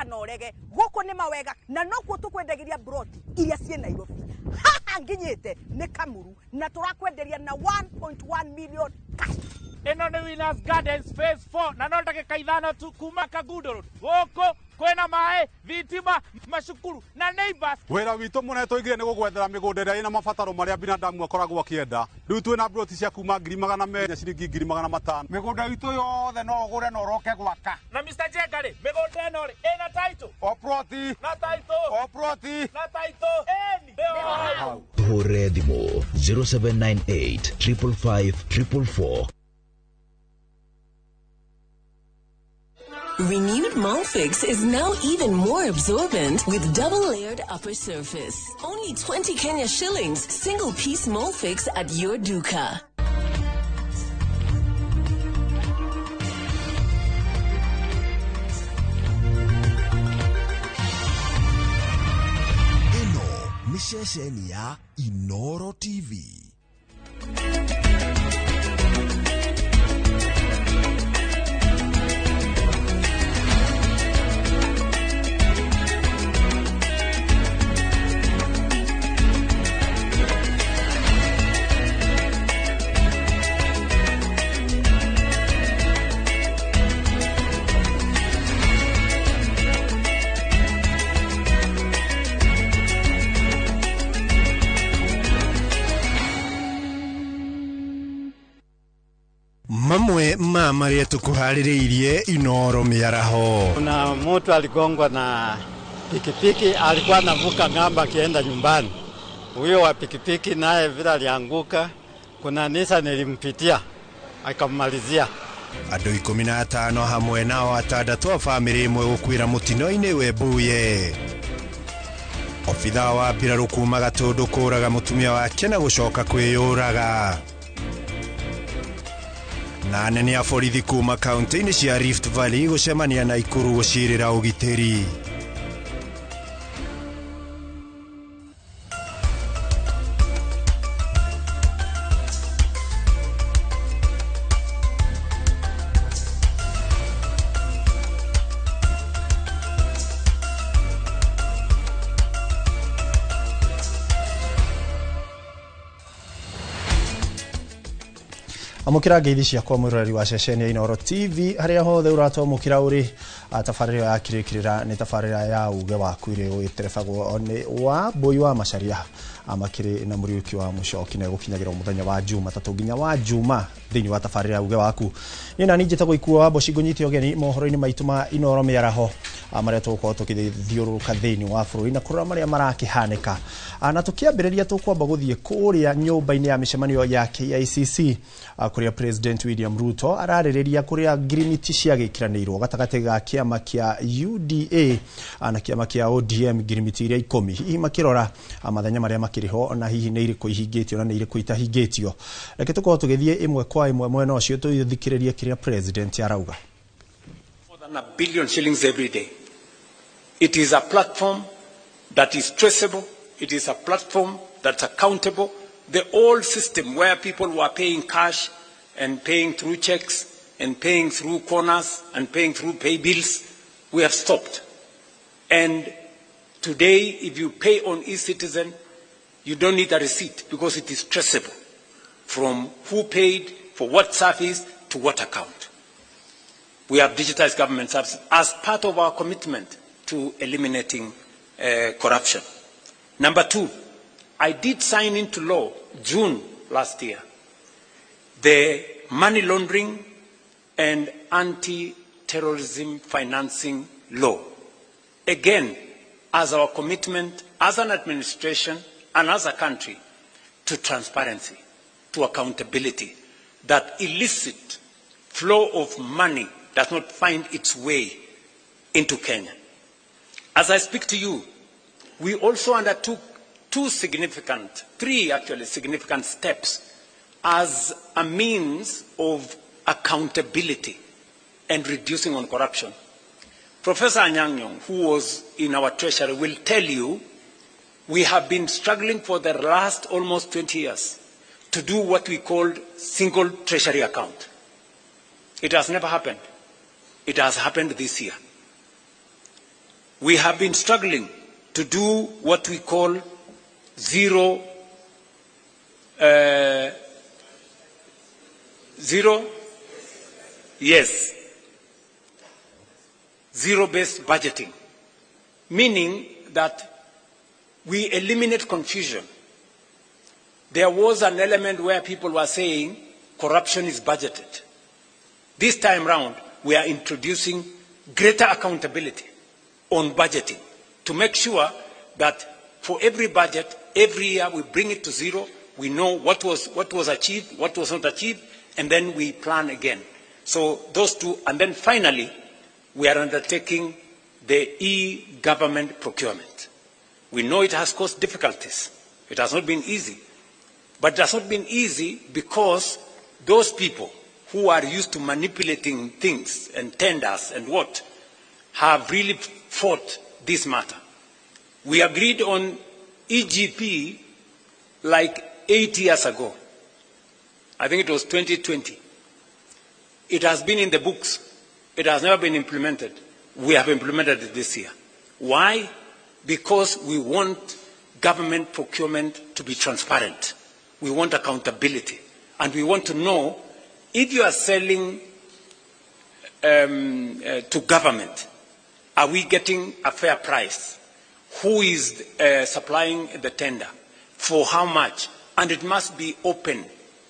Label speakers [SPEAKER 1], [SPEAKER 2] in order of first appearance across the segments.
[SPEAKER 1] kana orege goko ni mawega na nokuo tukwendegeria broti iria cie Nairobi haha nginyite ni Kamuru na turakwenderia na 1.1 million cash.
[SPEAKER 2] Ino ni Winners Gardens phase 4 na no ndagika ithano tu kuma Kagundo Road goko kwena mae thitima macukuru na neighbors.
[SPEAKER 3] Wira witu mune tuigire ni gugwethera migunda iria ina mabataro maria binadamu akoragwo akienda. Riu twina broti cia kuma 2,400 ciringi 2,500.
[SPEAKER 4] Migunda witu yothe no ugure no roke gwaka.
[SPEAKER 2] Na Mr. Jengari migunda ino ri ina title
[SPEAKER 4] Oproti
[SPEAKER 2] na title
[SPEAKER 4] Oproti
[SPEAKER 2] na title eni
[SPEAKER 5] Hore Dimo 0798 555 444.
[SPEAKER 6] Renewed Molfix is now even more absorbent with double-layered upper surface. Only 20 Kenya shillings, single-piece Molfix at your duka.
[SPEAKER 5] Ino ni shesheni ya Inoro TV.
[SPEAKER 7] Mamwe maria tukuhaririirie Inoro miaraho.
[SPEAKER 8] Kuna mtu aligongwa na pikipiki, alikuwa anavuka ng'amba akienda nyumbani. Huyo wa pikipiki naye vile alianguka, kuna Nissan nilimpitia akamalizia.
[SPEAKER 7] Andu 15 hamwe nao atandatu a family imwe gukwira mutino-ini Webuye. Obitha wa mbiraru kuma Gatundu kuraga mutumia wake na gucoka kwiyuraga. Na anene a borithi kuma kaunti-ini cia Rift Valley gucemania na Ikuru gucirira ugitiri. Amukira ngeithi ciakwa mwiroreri wa ceceni ya Inoro TV haria hothe uratomukira uri tafarira ya kirikirira ni tafarira ya uge waku iri gwiterebagwo ni wa Boy wa Macharia amakiri na muriuki wa mucoki na gukinyagira muthenya wa Juma tatu nginya wa Juma thiini wa tafarira ya uge waku ni na ninjita guikua wa boci gunyite ogeni mohoro-ini maitu ma Inoro miaraho amaria tuko tukithiururuka thiini wa bururi na kurora maria marakihanika na tukiambiriria tukwamba guthie kuria nyumba-ini ya micemanio ya KICC kuria President William Ruto araririria kuria ngirimiti cia gikiranirwo gatagati ga kiama kia UDA na kiama kia ODM ngirimiti iria 10 hihi makirora amathenya maria makiriho na hihi ni iriku ihingitio na ni iriku itahingitio reke tukorwo tugithie imwe kwa imwe mwena ucio tuthikiririe kiria President arauga.
[SPEAKER 9] More than $1 billion shillings every day. It is a platform that is traceable. It is a platform that's accountable. The old system where people were paying cash and paying through checks and paying through corners and paying through pay bills, we have stopped. And today, if you pay on eCitizen, you don't need a receipt because it is traceable from who paid, for what service, to what account. We have digitized government services as part of our commitment to eliminating corruption. Number 2, I did sign into law, June last year, the money laundering and anti-terrorism financing law. Again, as our commitment as an administration and as a country to transparency, to accountability, that illicit flow of money does not find its way into Kenya. As I speak to you, we also undertook three significant steps as a means of accountability and reducing on corruption. Professor Anyang' Nyong'o, who was in our treasury, will tell you we have been struggling for the last almost 20 years to do what we called single treasury account. It has never happened. It has happened this year. We have been struggling to do what we call zero zero-based budgeting, meaning that we eliminate confusion. There was an element where people were saying corruption is budgeted. This time round, we are introducing greater accountability on budgeting to make sure that for every budget, every year we bring it to zero. We know what was achieved, what was not achieved, and then we plan again. So those two, and then finally, we are undertaking the e-government procurement. We know it has caused difficulties. It has not been easy. But it has not been easy because those people who are used to manipulating things and tenders and what have really fought this matter. We agreed on EGP like 8 years ago. I think it was 2020. It has been in the books. It has never been implemented. We have implemented it this year. Why? Because we want government procurement to be transparent. We want accountability. And we want to know if you are selling to government, are we getting a fair price? Who is supplying the tender? For how much? And it must be open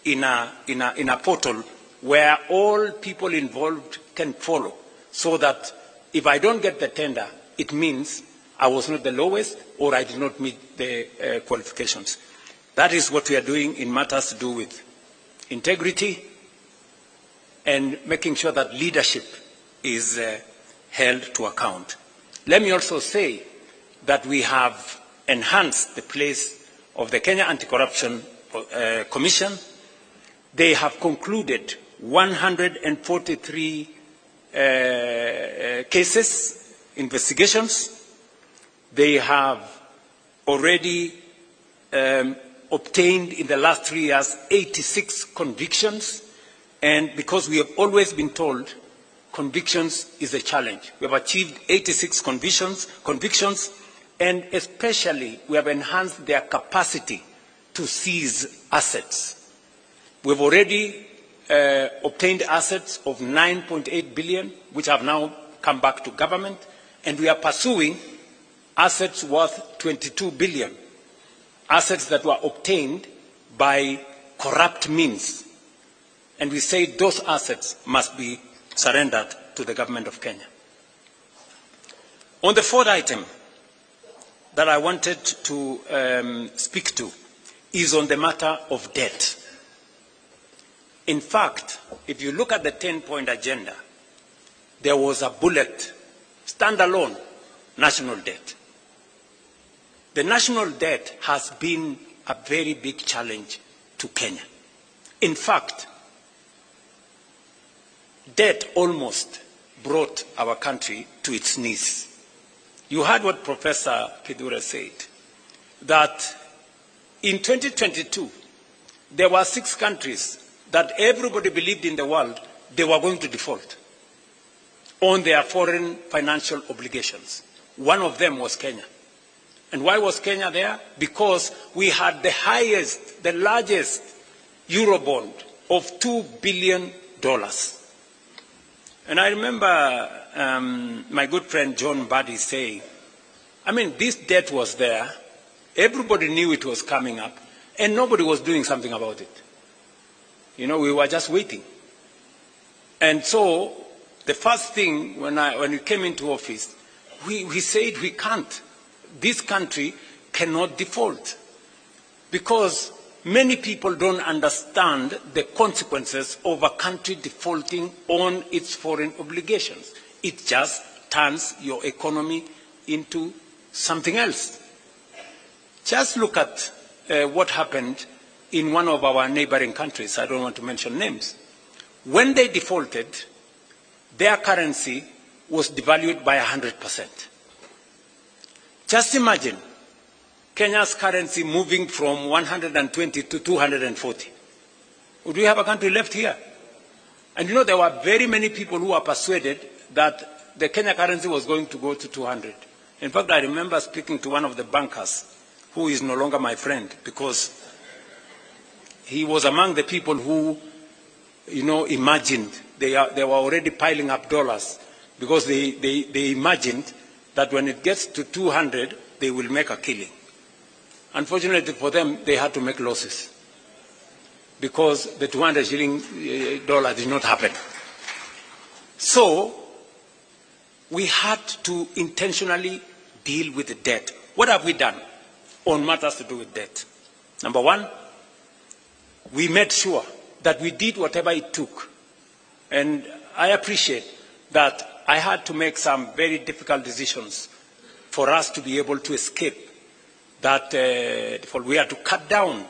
[SPEAKER 9] in a portal where all people involved can follow, so that if I don't get the tender, it means I was not the lowest or I did not meet the qualifications. That is what we are doing in matters to do with integrity and making sure that leadership is held to account. Let me also say that we have enhanced the place of the Kenya Anti-Corruption Commission. They have concluded 143 cases, investigations. They have already obtained in the last 3 years 86 convictions. And because we have always been told convictions is a challenge, we have achieved 86 convictions, and especially we have enhanced their capacity to seize assets. We've already obtained assets of 9.8 billion, which have now come back to government, and we are pursuing assets worth 22 billion, assets that were obtained by corrupt means. And we say those assets must be surrendered to the government of Kenya. On the fourth item that I wanted to speak to is on the matter of debt. In fact, if you look at the 10-point agenda, there was a bullet, standalone, national debt. The national debt has been a very big challenge to Kenya. In fact, debt almost brought our country to its knees. You heard what Professor Kidura said, that in 2022, there were 6 countries that everybody believed in the world they were going to default on their foreign financial obligations. One of them was Kenya. And why was Kenya there? Because we had the highest, the largest Eurobond of $2 billion. And I remember my good friend John Buddy saying, I mean, this debt was there, everybody knew it was coming up, and nobody was doing something about it. You know, we were just waiting. And so the first thing when we came into office, we said we can't. This country cannot default, because many people don't understand the consequences of a country defaulting on its foreign obligations. It just turns your economy into something else. Just look at what happened in one of our neighboring countries. I don't want to mention names. When they defaulted, their currency was devalued by 100%. Just imagine Kenya's currency moving from 120 to 240. Would we have a country left here? And you know, there were very many people who were persuaded that the Kenya currency was going to go to 200. In fact, I remember speaking to one of the bankers who is no longer my friend because he was among the people who, imagined they were already piling up dollars because they imagined that when it gets to 200, they will make a killing. Unfortunately for them, they had to make losses because the 200 shilling dollar did not happen. So we had to intentionally deal with the debt. What have we done on matters to do with debt? Number one, we made sure that we did whatever it took. And I appreciate that I had to make some very difficult decisions for us to be able to escape that. We had to cut down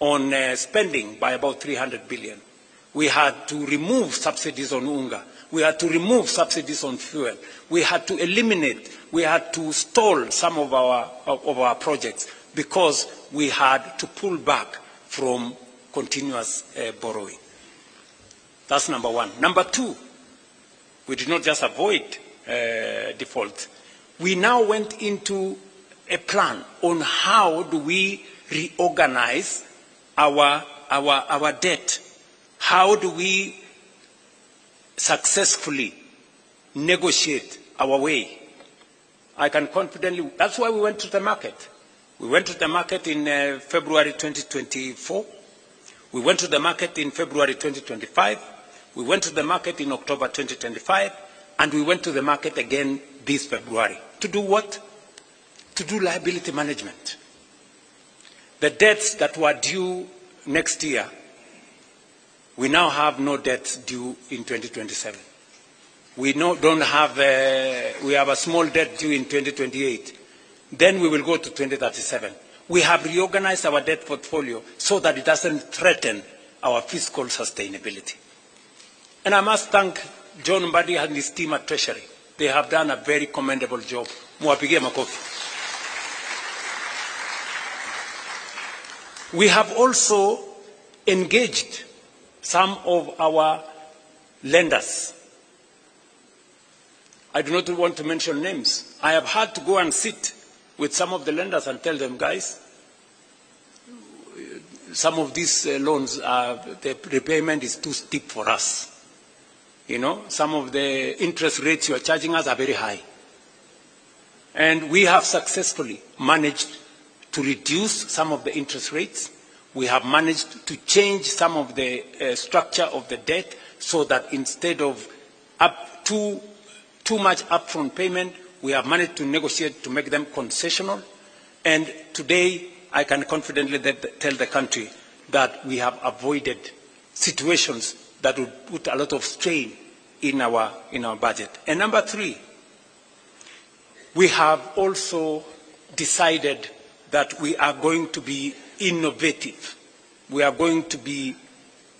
[SPEAKER 9] on spending by about 300 billion. We had to remove subsidies on unga. We had to remove subsidies on fuel. We had to eliminate, we had to stall some of our projects because we had to pull back from continuous borrowing. That's number one. Number two, we did not just avoid default. We now went into a plan on how do we reorganize our debt. How do we successfully negotiate our way? I can confidently, that's why we went to the market. We went to the market in February 2024. We went to the market in February 2025. We went to the market in October 2025. And we went to the market again this February. To do what? To do liability management. The debts that were due next year, we now have no debts due in 2027. We have a small debt due in 2028. Then we will go to 2037. We have reorganized our debt portfolio so that it doesn't threaten our fiscal sustainability. And I must thank John Mbadi and his team at Treasury. They have done a very commendable job. Muwapigie makofi. We have also engaged some of our lenders. I do not want to mention names. I have had to go and sit with some of the lenders and tell them, guys, some of these loans, the repayment is too steep for us. Some of the interest rates you are charging us are very high. And we have successfully managed to reduce some of the interest rates. We have managed to change some of the structure of the debt so that instead of too much upfront payment, we have managed to negotiate to make them concessional. And today, I can confidently tell the country that we have avoided situations that would put a lot of strain in our budget. And number three, we have also decided that we are going to be innovative. We are going to be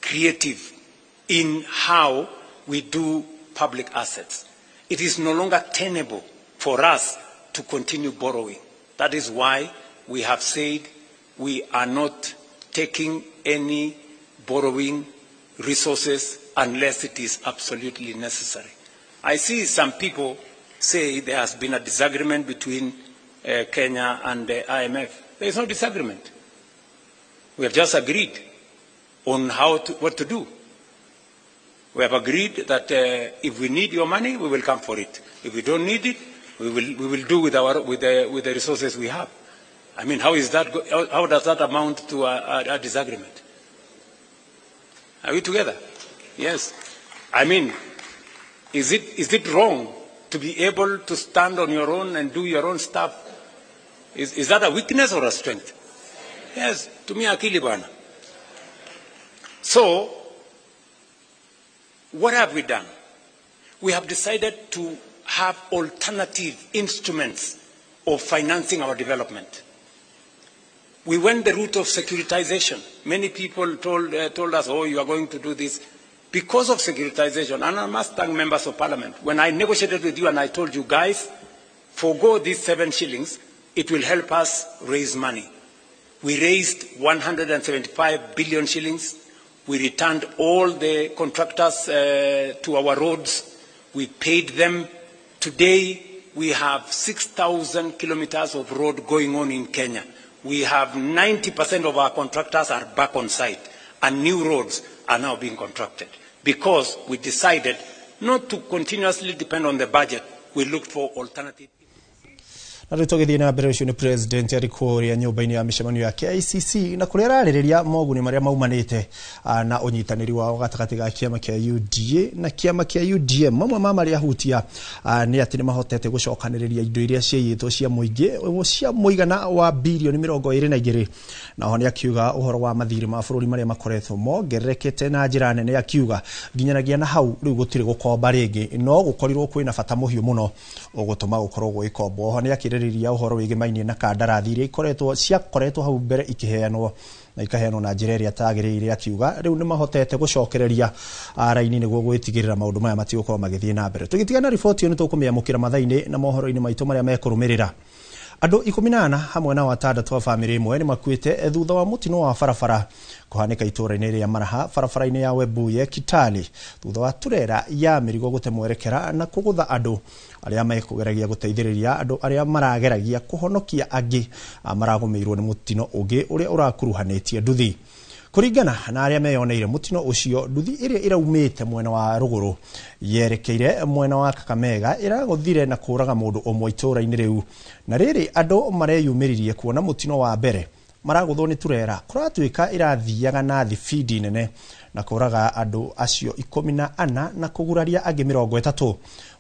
[SPEAKER 9] creative in how we do public assets. It is no longer tenable for us to continue borrowing. That is why we have said we are not taking any borrowing resources unless it is absolutely necessary. I see some people say there has been a disagreement between Kenya and the IMF. There is no disagreement. We have just agreed on what to do. We have agreed that if we need your money, we will come for it. If we don't need it, we will do with the resources we have. I mean, how does that amount to a disagreement? Are we together? Yes. I mean, is it wrong to be able to stand on your own and do your own stuff? Is that a weakness or a strength? Yes. To me, akili bana. So, what have we done? We have decided to have alternative instruments of financing our development. We went the route of securitization. Many people told us, oh, you are going to do this. Because of securitization, and I must thank members of parliament, when I negotiated with you and I told you, guys, forgo these 7 shillings, it will help us raise money. We raised 175 billion shillings. We returned all the contractors to our roads. We paid them. Today, we have 6,000 kilometers of road going on in Kenya. We have 90% of our contractors are back on site, and new roads are now being contracted because we decided not to continuously depend on the budget. We looked for alternative.
[SPEAKER 7] Na rĩtũgĩthiĩ na mbere ũcio nĩ president arĩkũria nyũmba-inĩ ya mĩcemanio ya KICC na kũrĩa ararĩrĩria moguni marĩa maumanĩte na ũnyitanĩri wao gatagatĩ ga kĩama kĩa UDA na kĩama kĩa UDM. Mamwe ma marĩa hutia nĩ atĩ nĩ mahotete gũcokanĩrĩria indo iria ciĩyĩtwo cia mũingĩ cia mũigana wa bilioni 22 na ho nĩ akiuga ũhoro wa mathirĩ ma bũrũri marĩa makoretwo mongererekete na njĩra nene, akiuga nginyanagia na hau rĩu gũtirĩ gũkomba rĩngĩ no gũkorirwo kwĩna bata mũhiũ mũno ũgũtũma gũkorwo gwĩkombwo. Ho nĩ akĩrĩrĩria ũhoro wĩgĩmainie na kandarathi iria ciakoretwo hau mbere ikaheanwo na ikaheanwo na njĩra ĩrĩa tagĩrĩire, akiuga rĩu nĩ mahotete gũcokereria raini nĩguo gwĩtigĩrĩra maũndũ maya matigũkorwo magĩthiĩ na mbere. Tũgĩtigana riboti ĩyo nĩ tũkũmĩamũkĩra mathaa-inĩ na mohoro-inĩ maitũ marĩa mekũrũmĩrĩra. Andũ 14 hamwe na 6 wa famĩlĩ ĩmwe nĩ makuĩte thutha wa mũtino wa barabara kũhanĩka itũũra-inĩ rĩa Maraha barabara-inĩ ya Webuye Kitale thutha wa turera ya mĩrigo gũte mwerekera na kũgũtha andũ arĩa mekũgeragia gũteithĩrĩria andũ arĩa marageragia kũhonokia angĩ maragũmĩirwo nĩ mũtino ũngĩ ũrĩa ũrakuruhanĩtie nduthi. Kũringana na arĩa meyoneire mũtino ũcio, nduthi ĩrĩa ĩraumĩte mwena wa rũgũrũ yerekeire mwena wa Kakamega ĩragũthire na kũraga mũndũ ũmwe itũũra-inĩ rĩu, na rĩrĩ andũ mareyumĩririe kuona mũtino wa mbere maragũthwo nĩ turera kũratuĩka irathiaga na thibidi nene na kũraga andũ acio 14 na kũguraria angĩ 30.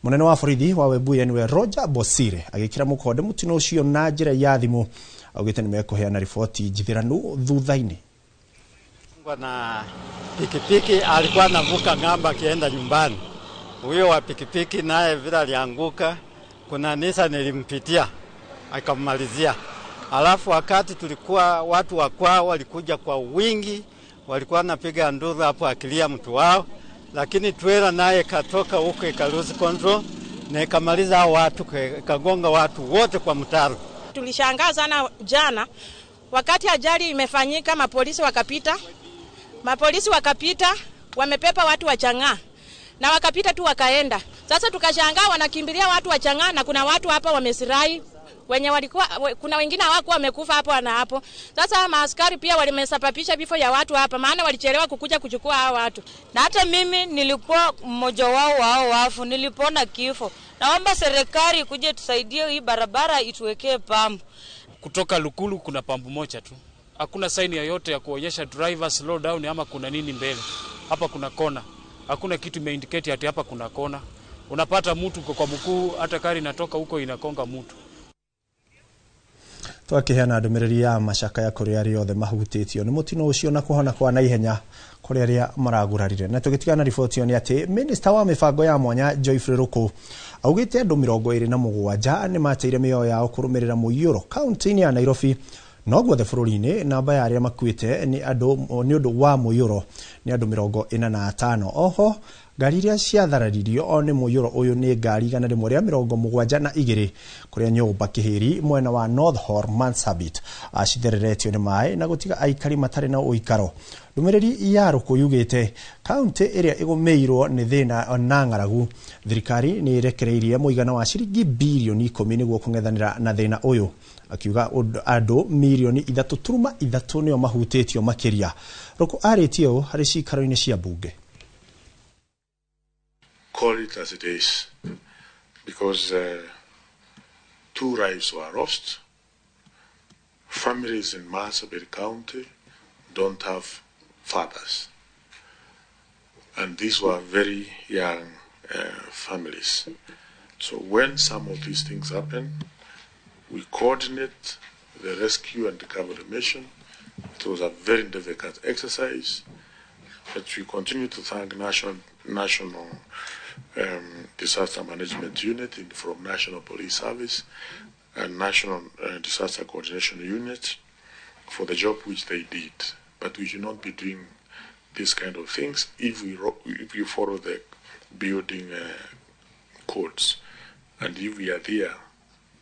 [SPEAKER 7] Mũnene wa borithi wa Webuye nĩwe Roger Bosire agĩkĩra mũkonde mũtino ũcio na njĩra ya thimũ, augĩte nĩ mekũheana riboti njithĩranu thutha-inĩ.
[SPEAKER 8] Na pikipiki alikuwa anavuka ng'amba akienda nyumbani. Huyo wa pikipiki naye vile alianguka, kuna Nissan nilimpitia akamalizia. Alafu wakati tulikuwa watu wa kwao walikuja kwa wingi, walikuwa napiga nduru hapo akilia mtu wao, lakini trailer naye katoka huko ikaluzi control na ikamaliza hao watu, kagonga watu wote kwa mtaro.
[SPEAKER 10] Tulishangaa sana jana wakati ajali imefanyika, mapolisi wakapita wamepepa watu wa Chang'aa na wakapita tu wakaenda. Sasa tukashangaa wanakimbilia watu wa Chang'aa na kuna watu hapa wamesirai wenye walikuwa, kuna wengine hawakuwa wamekufa hapo na hapo. Sasa maaskari pia walimesababisha vifo ya watu hapa, maana walichelewa kukuja kuchukua hao watu.
[SPEAKER 11] Na hata mimi nilikuwa mmoja wao wa hao wafu, nilipona kifo. Naomba serikali kuje tusaidie hii barabara ituwekee pambu.
[SPEAKER 12] Kutoka Lukulu kuna pambu moja tu. Hakuna saini yoyote ya kuonyesha driver slow down ama kuna nini mbele. Hapa kuna kona. Hakuna kitu imeindicate ati hapa kuna kona. Unapata mtu kwa mkuu, hata kari inatoka huko inakonga mtu.
[SPEAKER 7] Twakiheana ndũmĩrĩri ya macaka ya kũrĩa arĩa othe mahutĩtio nĩ mũtino ũcio na kũhona kwa naihenya kũrĩa arĩa maragurarire. Na tũgĩtigana riboti ĩyo nĩ atĩ minista wa mĩbango ya mwanya Joyfrey Ruku augĩte andũ 27 nĩ mateire mĩoyo yao kũrũmĩrĩra mũiyũro kaunti-inĩ ya Nairobi. No guothe bũrũri-inĩ namba ya arĩa makuĩte nĩ ũndũ wa mũiyũro nĩ andũ 45. Oho ngari iria ciathararirio nĩ mũiyũro ũyũ nĩ ngari 172 kũrĩa nyũmba kĩhĩri mwena wa North Hor Marsabit cithereretio nĩ maĩ na gũtiga aikari matarĩ na ũikaro. Ndũmĩrĩri ya Ruku yugĩte kaunti ĩrĩa ĩgũmĩirwo nĩ thĩna na ng'aragu, thirikari nĩ ĩrekereirie mũigana wa ciringi bilioni 10 nĩguo kũng'ethanĩra na thĩna ũyũ, akiuga andũ milioni 3.3 nĩo mahutĩtio makĩria. Ruku arĩtie ũũ harĩ cikaro-inĩ cia mbunge.
[SPEAKER 13] Call it as it is, because 2 lives were lost. Families in Marsabit County don't have fathers, and these were very young families. So when some of these things happen, we coordinate the rescue and recovery mission. It was a very difficult exercise, but we continue to thank National Disaster Management Unit from National Police Service and National Disaster Coordination Unit for the job which they did. But we should not be doing these kind of things if we follow the building codes and if we adhere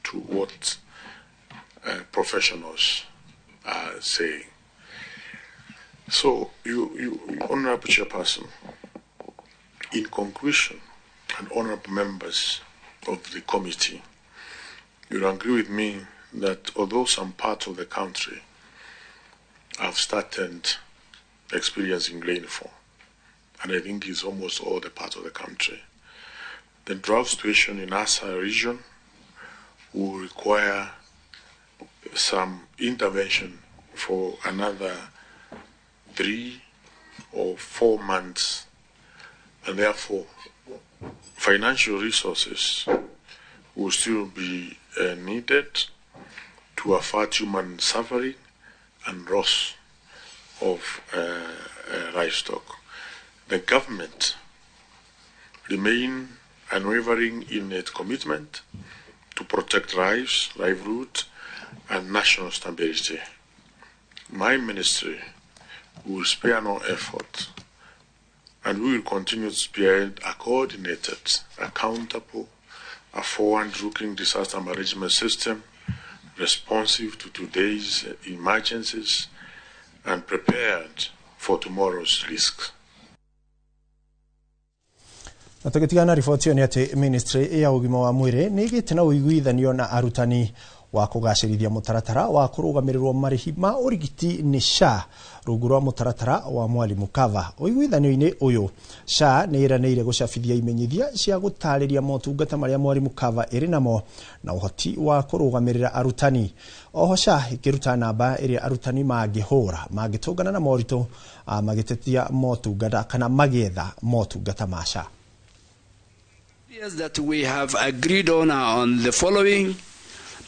[SPEAKER 13] to what professionals are saying. So, you Honorable Chairperson, in conclusion, and honorable members of the committee, you'll agree with me that although some parts of the country have started experiencing rainfall, and I think it's almost all the parts of the country, the drought situation in Asa region will require some intervention for another 3 or 4 months, and therefore financial resources will still be needed to avert human suffering and loss of livestock. The government remain unwavering in its commitment to protect lives, livelihood, and national stability. My ministry will spare no effort, and we will continue to spearhead a coordinated, accountable, a forward-looking disaster management system responsive to today's emergencies and prepared for tomorrow's risks.
[SPEAKER 7] Na tukitigana riboti yo ni ati ministry ya ugima wa mwiri ni igite na uiguithanio na arutani wa kugacirithia mutaratara wa kurugamirirwo marihi ma urigiti ni SHA rungu rwa mutaratara wa Mwalimu Cover. Uiguithanio-ini uyu SHA ni iraneire gucabithia imenyithia cia gutariria motungata maria Mwalimu Cover iri namo na uhoti wa kurugamirira arutani. Oho SHA ikiruta namba iria arutani mangihura mangitungana na morito magitetia motungata kana magetha motungata ma SHA.
[SPEAKER 14] That we have agreed on the following: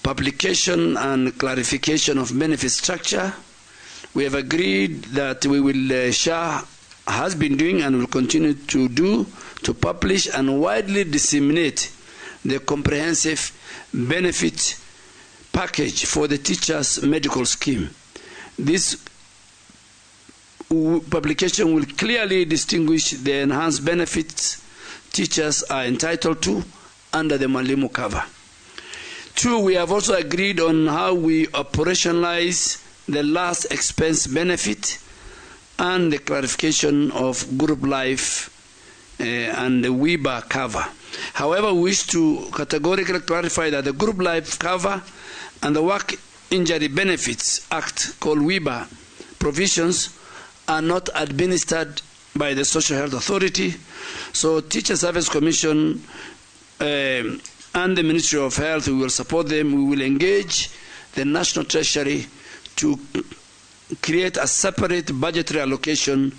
[SPEAKER 14] publication and clarification of benefit structure. We have agreed that we will, SHA has been doing and will continue to do, to publish and widely disseminate the comprehensive benefit package for the teachers' medical scheme. This publication will clearly distinguish the enhanced benefits teachers are entitled to under the Mwalimu Cover. 2, we have also agreed on how we operationalize the last expense benefit and the clarification of group life and the WIBA cover. However, we wish to categorically clarify that the group life cover and the Work Injury Benefits Act, called WIBA, provisions are not administered by the Social Health Authority. So Teacher Service Commission and the Ministry of Health, we will support them. We will engage the National Treasury to create a separate budgetary allocation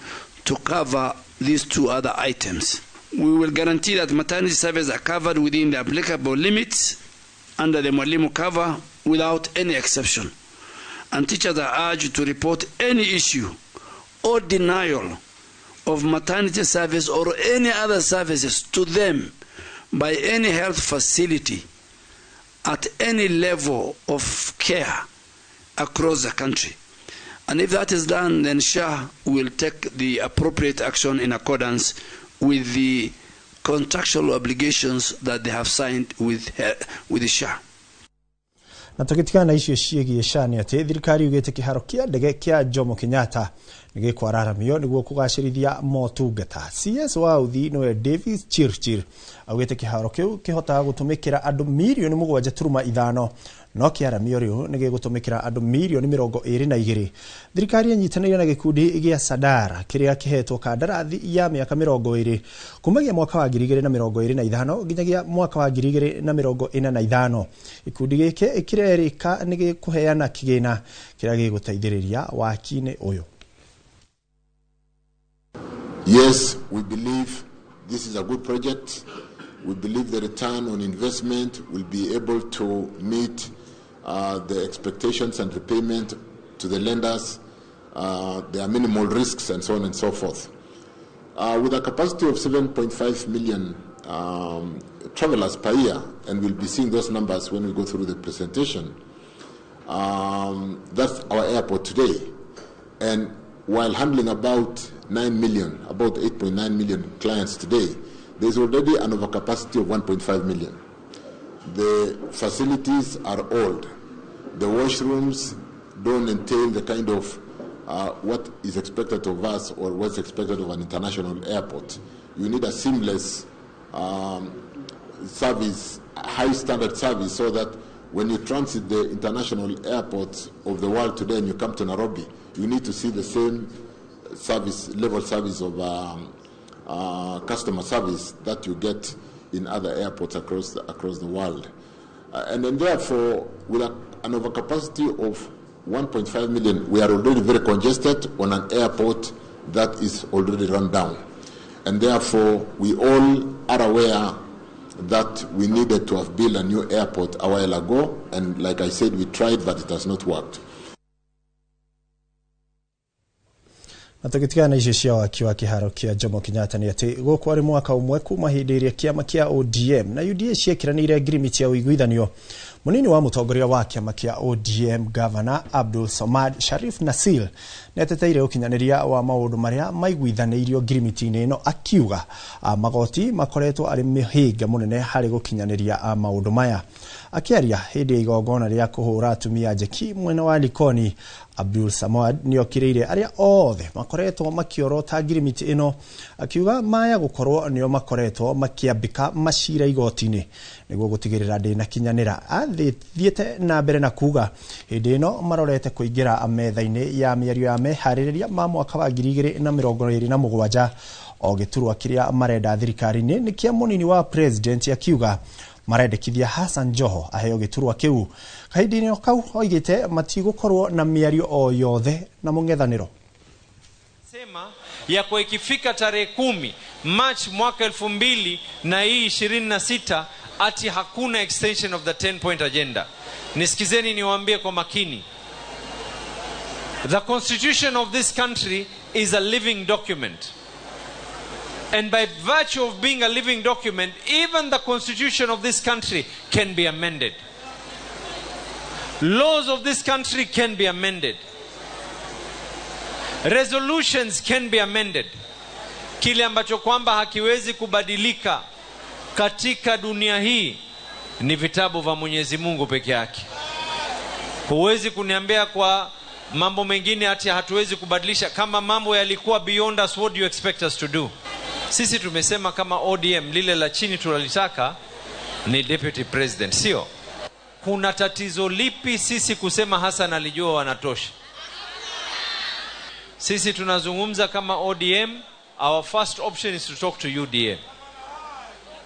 [SPEAKER 14] to cover these 2 other items. We will guarantee that maternity services are covered within the applicable limits under the Mwalimu Cover without any exception. And teachers are urged to report any issue or denial of maternity service or any other services to them by any health facility at any level of care across the country. And if that is done, then SHA will take the appropriate action in accordance with the contractual obligations that they have signed with the SHA.
[SPEAKER 7] Na tukitikana icio ciĩgiĩ SHA ni ati thirikari ugite kiharo kia ndege kia Jomo Kenyatta nigikwararamitio niguo kugacirithia motungata. CS wa uthi no Davis Chirchir augite kiharo kiu kihota gutumikira andu milioni 7.5 no kiaramio riu nigigutumikira andu milioni 22. Thirikari inyitanĩire na gikundi gia Sadara kiria kihetwo kandarathi ya miaka 20 kumagia mwaka wa 2025 nginyagia mwaka wa 2045. Ikundi giki ikirerika nigikuheana kigina kiria giguteithĩrĩria waki-inĩ uyu.
[SPEAKER 15] Yes, we believe this is a good project. We believe the return on investment will be able to meet the expectations and repayment to the lenders. There are minimal risks and so on and so forth. With a capacity of 7.5 million travelers per year, and we'll be seeing those numbers when we go through the presentation, that's our airport today. And while handling about 9 million, about 8.9 million clients today, there's already an overcapacity of 1.5 million. The facilities are old. The washrooms don't entail the kind of what is expected of us or what's expected of an international airport. You need a seamless service, high standard service, so that When you transit the international airports of the world today and you come to Nairobi, you need to see the same level service of customer service that you get in other airports across the world. And then therefore, with an overcapacity of 1.5 million, we are already very congested on an airport that is already run down. And therefore, we all are aware that we needed to have built a new airport a while ago. And like I said, we tried, but it has not worked.
[SPEAKER 7] Na tukitigana icio cia waki wa kiharo kia Jomo Kenyatta ni ati guku ari mwaka umwe kuma hindi iria kiama kia ODM na UDA ciekiranire agreement ya uiguithanio. Munini wa mutongoria wa kiama kia ODM Governor Abdul Samad Sharif Nasil neteteire ukinyaniria wa maundu maria maiguithanirio agreement-ini ino akiuga magoti makoretwo ari mihinga munene hari gukinyaniria maundu maya. Akiaria hindi igongona ria kuhura atumia njeki mwena wa Likoni, Abdul Samad niokireire aria othe makoretwo makiorota agreement ino akiuga maya gukorwo nio makoretwo makiambika mashira igoti-ini niguo gutigirira ndina kinyanira athiete na mbere na kuga hindi ino marorete kuingira metha-ini ya miario ya mehaririria ma mwaka wa 2027 o giturwa kiria marenda thirikari-ini ni kia munini wa president akiuga marendekithia Hassan Joho aheo giturwa kiu kahindi-ini kau oigite matigukorwo na miario o yothe na mungethaniro.
[SPEAKER 16] Sema ya kwa ikifika tarehe 10 March mwaka 2026 ati hakuna extension of the 10-point agenda. Nisikizeni niwaambie kwa makini. The constitution of this country is a living document. And by virtue of being a living document, even the constitution of this country can be amended. Laws of this country can be amended. Resolutions can be amended. Kile ambacho kwamba hakiwezi kubadilika katika dunia hii ni vitabu vya Mwenyezi Mungu peke yake. Huwezi kuniambia kwa mambo mengine ati hatuwezi kubadilisha. Kama mambo yalikuwa beyond us, what do you expect us to do? Sisi tumesema kama ODM lile la chini tunalitaka ni deputy president, sio? Kuna tatizo lipi sisi kusema Hassan alijua wanatosha? Sisi tunazungumza kama ODM, our first option is to talk to UDA.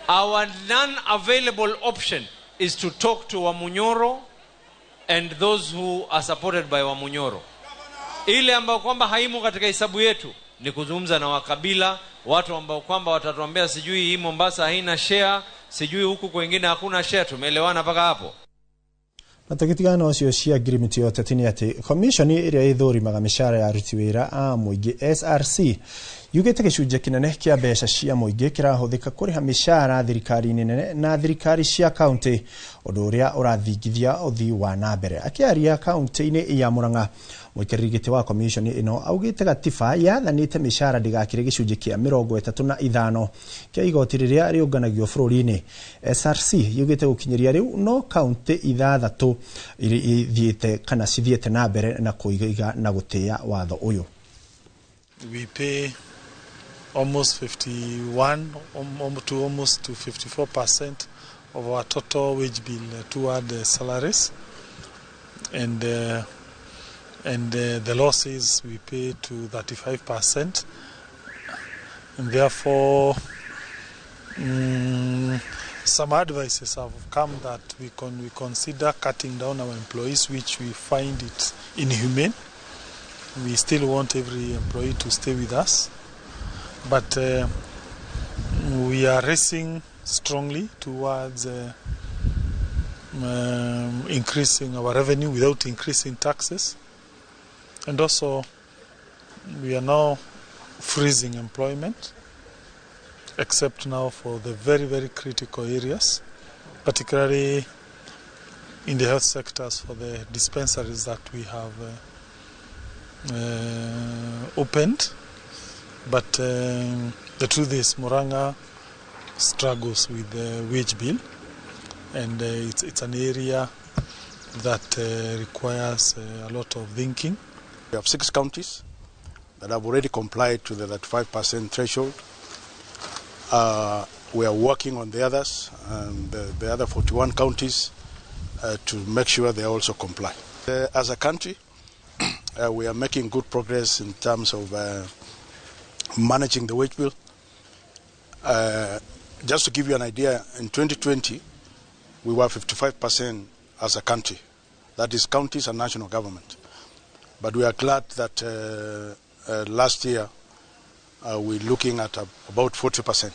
[SPEAKER 16] Our non-available option is to talk to Wamunyoro and those who are supported by Wamunyoro. Ile ambao kwamba haimu katika hesabu yetu ni kuzungumza na wakabila, watu ambao kwamba watatuambia sijui hii Mombasa haina share, sijui huku kwingine hakuna share. Tumeelewana mpaka hapo?
[SPEAKER 7] Na tukitigana ocio cia agreement yote tini ati commission iria ithurimaga mishara ya aruti wira a muingi SRC yugite gicunje kinene kia mbeca cia muingi kirahuthika kuriha mishara thirikari-ini nene na thirikari cia county undu uria urathingithia uthii wa nambere. Akiaria county-ini ya Murang'a, mwikirigiti wa commission ino augite gatiba yathanite mishara ndigakire gicunje kia 35 kia igoti riria riunganagio bururi-ini. SRC yugite gukinyiria riu no county ithathatu ithiite kana cithiete na mbere na kuiga na gutia watho uyu.
[SPEAKER 17] We pay almost 51 to almost to 54% of our total wage bill toward salaries, and the losses we pay to 35%, and therefore some advices have come that we consider cutting down our employees, which we find it inhumane. We still want every employee to stay with us, but we are racing strongly towards increasing our revenue without increasing taxes, and also we are now freezing employment, except now for the very, very critical areas, particularly in the health sectors for the dispensaries that we have opened. But the truth is Murang'a struggles with the wage bill, and it's an area that requires a lot of thinking.
[SPEAKER 18] We have 6 counties that have already complied to the 35% threshold. We are working on the others, and the other 41 counties to make sure they also comply. As a country, we are making good progress in terms of managing the wage bill. Just to give you an idea, in 2020, we were 55% as a country. That is counties and national government. But we are glad that last year we're looking at about 40%.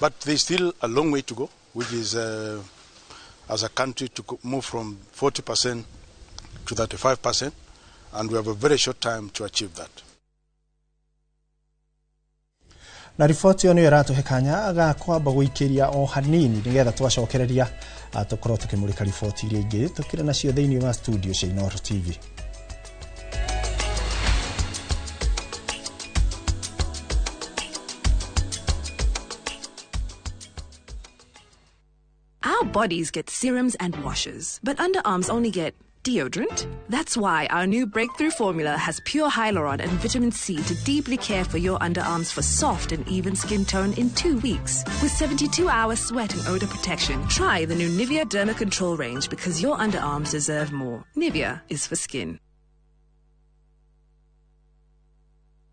[SPEAKER 18] But there's still a long way to go, which is as a country to move from 40% to 35%, and we have a very short time to achieve that.
[SPEAKER 7] Na ripoti yo niyo ratuhe kanya agakwamba guikiria o hanini nigetha twacokereria tukorwo tukimurika ripoti iria ingi tukire nacio thiini wa studio cia Inoro TV.
[SPEAKER 19] Our bodies get serums and washes, but underarms only get deodorant. That's why our new breakthrough formula has pure hyaluron and vitamin C to deeply care for your underarms for soft and even skin tone in 2 weeks. With 72-hour sweat and odor protection, try the new Nivea Derma Control range because your underarms deserve more. Nivea is for skin.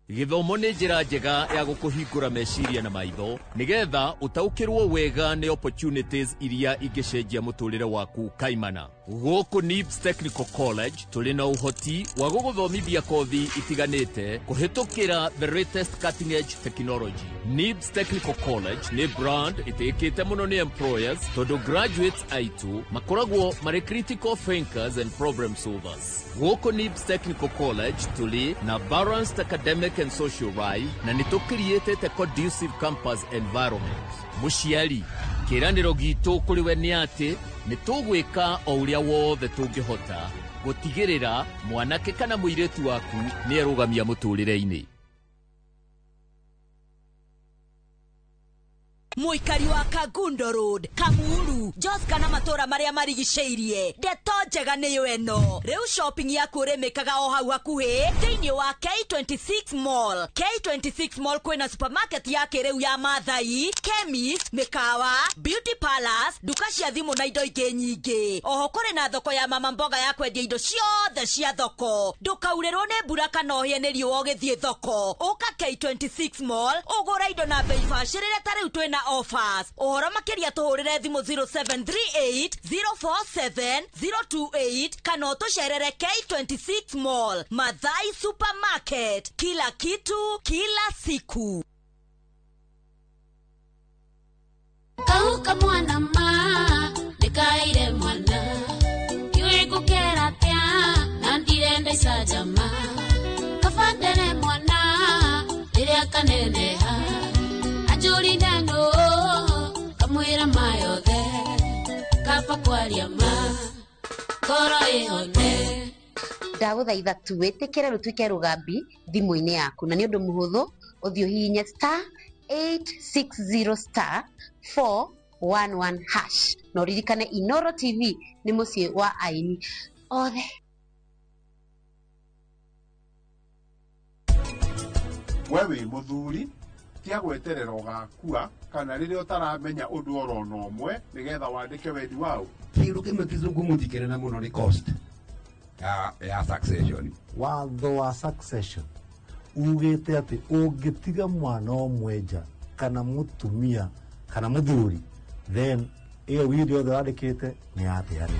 [SPEAKER 20] Githomo nĩ njĩra njega ya gũkũhingũra meciria na maitho nigetha utaukirwo wega nĩ opportunities iria ingĩcenjia mũtũrĩre waku kaimana. Gũkũ NIBS Technical College tũrĩ na ũhoti wa gũgũthomithia kothi itiganĩte kũhĩtũkĩra the latest cutting edge technology. NIBS Technical College nĩ brand ĩtĩkĩte mũno nĩ employers tondũ graduates aitũ makoragwo marĩ critical thinkers and problem solvers. Gũkũ NIBS Technical College tũrĩ na balanced academic and social life na nĩtũcreate a conducive campus environment. Mũciari, kĩranĩro gitũ kũrĩ we nĩ atĩ nĩtũgwĩka o ũrĩa wothe tũngĩhota gũtigĩrĩra mwanake kana mũirĩtu waku nĩerũgamia mũtũrĩre-inĩ.
[SPEAKER 21] Muikari wa Kagundo Road, Kamuru, Jos kana matora maria marigiceirie. Ndeto njega niyo eno. Reu shopping yaku remekaga o hau hakuhi thiini wa K26 Mall. K26 Mall kwina supermarket yake reu ya Mathai, Kemi, mikawa, beauty palace, duka cia thimu na indo ingĩ nyingĩ. Oho kuri na thoko ya mama mboga ya kwendia indo ciothe cia thoko. Ndukaurĩrwo nĩ mbura kana ohie nĩ riũa ũgĩthiĩ thoko. Ũka K26 Mall, ũgũra indo na bei bacĩrĩre ta rĩu twĩna offers. Ohoro makiria tuhurire thimu 0738 047 028 kana utusherere K26 Mall. Mathai Supermarket. Kila kitu, kila siku.
[SPEAKER 22] Kauka mwana ma, nikaire mwana. Yue kukera tia, nandirende sajama. Kafandere mwana, diria kaneneha. Ajuri neno, kamwira mayothe. Kapa kwaria ma, koro ihone.
[SPEAKER 23] Ndaguthaitha tu witikire rutwike rugambi thimu-ini yaku na ni undu muhuthu uthio hihinya *860*411# no ririkane Inoro TV ni mucii wa aini othe.
[SPEAKER 24] Wewe muthuri tia gweterera ugakua kana riria utaramenya undu oro no mwe nigetha wandike wendi wao.
[SPEAKER 25] Kiru kimwe kizungu muthikire na muno ni cost ya succession.
[SPEAKER 26] Watho wa succession ugite ati ungitiga mwana omwe nja kana mutumia kana muthuri then iyo video othe wandikite ni ateanire.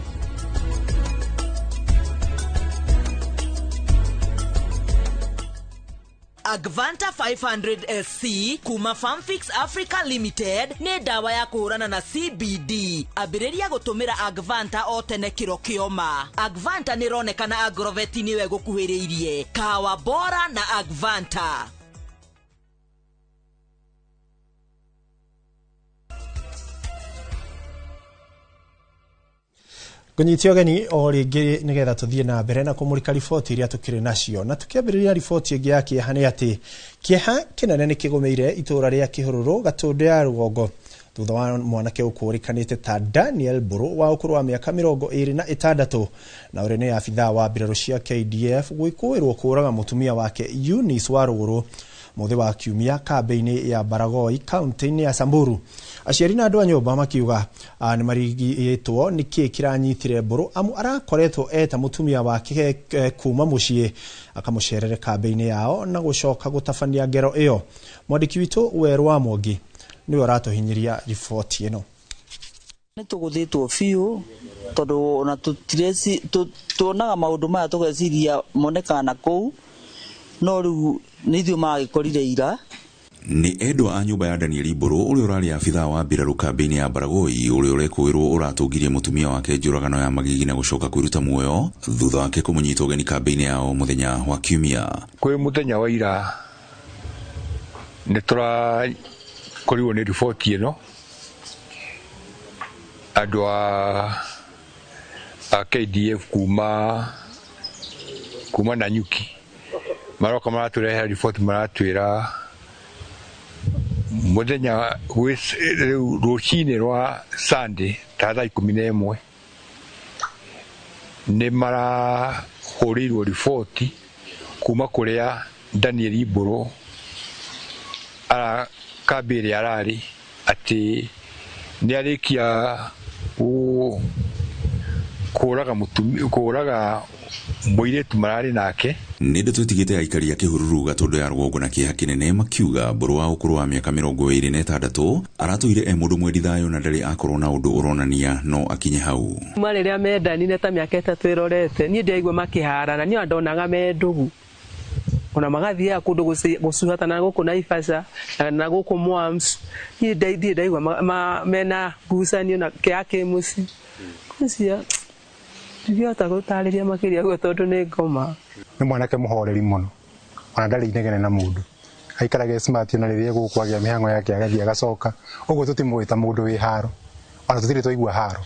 [SPEAKER 21] Agvanta 500SC kuma Farmfix Africa Limited ni dawa ya kuhurana na CBD. Abiriria gutumira Agvanta o tene kiro kioma. Agvanta ni ronekana Agroveti niwe gukuhiriirie. Kawa bora na Agvanta.
[SPEAKER 7] Kunyitio geni o ringi nigetha tuthie na mbere na kumurika riboti iria tukiri nacio na tukiambiriria riboti ingi ya kieha ni ati kieha kinene ni kigumeire itura ria Kihururu Gatundu ya Rugongo thutha wa mwanake ukurikanite ta Daniel Buru wa ukuru wa miaka 26 na uri ni abithaa wa mbiraru cia KDF gwikuirwo kuraga mutumia wake Eunice wa Ruguru muthi wa kiumia kambeini ya Baragoi kaunti-ini ya Samburu. Aciari na andu a nyumba makiuga ni marigitwo niki kiranyitire mburu amu arakoretwo eta mutumia wake kuma mucii akamucerere kambeini yao na gucoka gutabania ngero iyo. Mwandiki witu Weru wa Mwangi niwe aratuhinyiria riboti ino.
[SPEAKER 1] Nituguthitwo fiu tondu ona tutireci tuonaga maundu maya tugeciria monekana kou no riu nithio magikorire ira.
[SPEAKER 2] Ni endwa a nyumba ya Daniel Iburu uri urari afitha wa mbiraru kambeini ya Baragoi uri urekwirwo uratungirie mutumia wake njuragano ya magigi na gucoka kwiruta muoyo thutha wake kumunyita ugeni kambeini yao muthenya wa kiumia.
[SPEAKER 3] Kwi muthenya wa ira nitura korirwo ni riboti ino andu a KDF kuma Nanyuki maroka maraturehe riboti maratwira muthenya rucini rwa Sunday ta thaa 11 ni marahurirwo riboti kuma kuria Daniel Iburu ara kabiri arari ati ni arikia kuraga muiretu marari nake.
[SPEAKER 2] Ni ndeto itigite aikari ya Kihururu Gatondo ya Rwogo na Kiha Kinene makiuga mburu wa ukuru wa miaka 26 aratuire mundu mwedi thayo na ndari akorwo na undu uronania no akinye hau.
[SPEAKER 4] Mariria mendanine ta miaka 3 irorete ni ndaigwa makiharana ni andonaga mendugu ona magathia kundu gucuhatana guku Naivasha na guku Mwams ni ndaigwa mena ngucanio na kiake muci kucia ndiota gutariria makiria gwe tondu ni ngoma.
[SPEAKER 5] Ni mwanake muhoreri muno ona ndari inegene na mundu aikaraga smart na riria gukwagia mihango yake agathia gacoka uguo tutimwita mundu wi haro ona tutire twaigua haro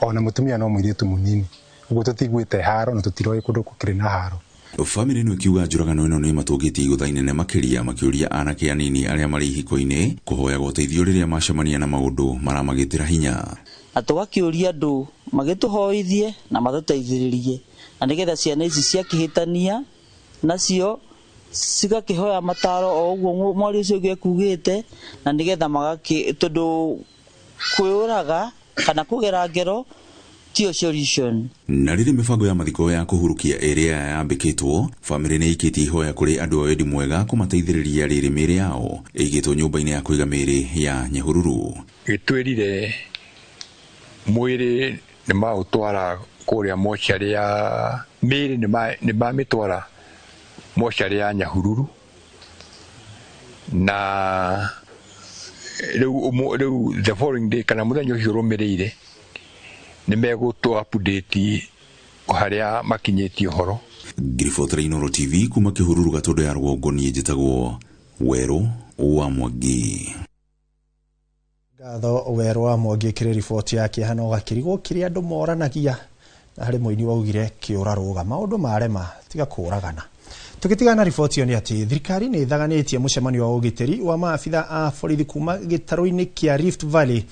[SPEAKER 5] ona mutumia no mwiritu munini uguo tutigwite haro na tutiroi kundu kukiri na haro.
[SPEAKER 2] Family no kiuga njuragano ino ni matugiti guthainene makiria makiuria anake anini aria mari hiko-ini kuhoya guteithio riria macemania na maundu maramagitira hinya.
[SPEAKER 1] Atugakiuria andu magituhoithie na matuteithiririe na nigetha ciana ici ciakihitania nacio cigakihoya mataro o uguo mwari ucio gekugite na nigetha magaki tondu kwiuraga kana kugera ngero tio solution.
[SPEAKER 2] Na riri mibango ya mathiko ya kuhurukia area yambikitwo family ni ikiti ihoya kuri andu a wendi mwega kumateithiriria riri miri yao igitwo nyumba-ini ya kuiga miri ya Nyahururu.
[SPEAKER 3] Gitwirire mwiri ni mautwara kuria mochari ya miri ni mamitwara mochari ya Nyahururu na riu the following day kana muthenya ucio rumirire ni megutu update haria makinyitio horo.
[SPEAKER 2] Grifotra Inoro TV kuma Kihururu Gatondo ya Rwogo ni njitagwo Weru wa Mwangi.
[SPEAKER 7] Gatho Weru wa Mwangi kire riboti yake hano gakirigo kiria andu moranagia na hari muini waugire kiura ruga maundu marema tiga kuragana. Tukitigana riboti yo ni ati thirikari ni ithaganitie mucemanio wa ugitiri wa maafitha a borithi kuma gitaro-ini kia Rift Valley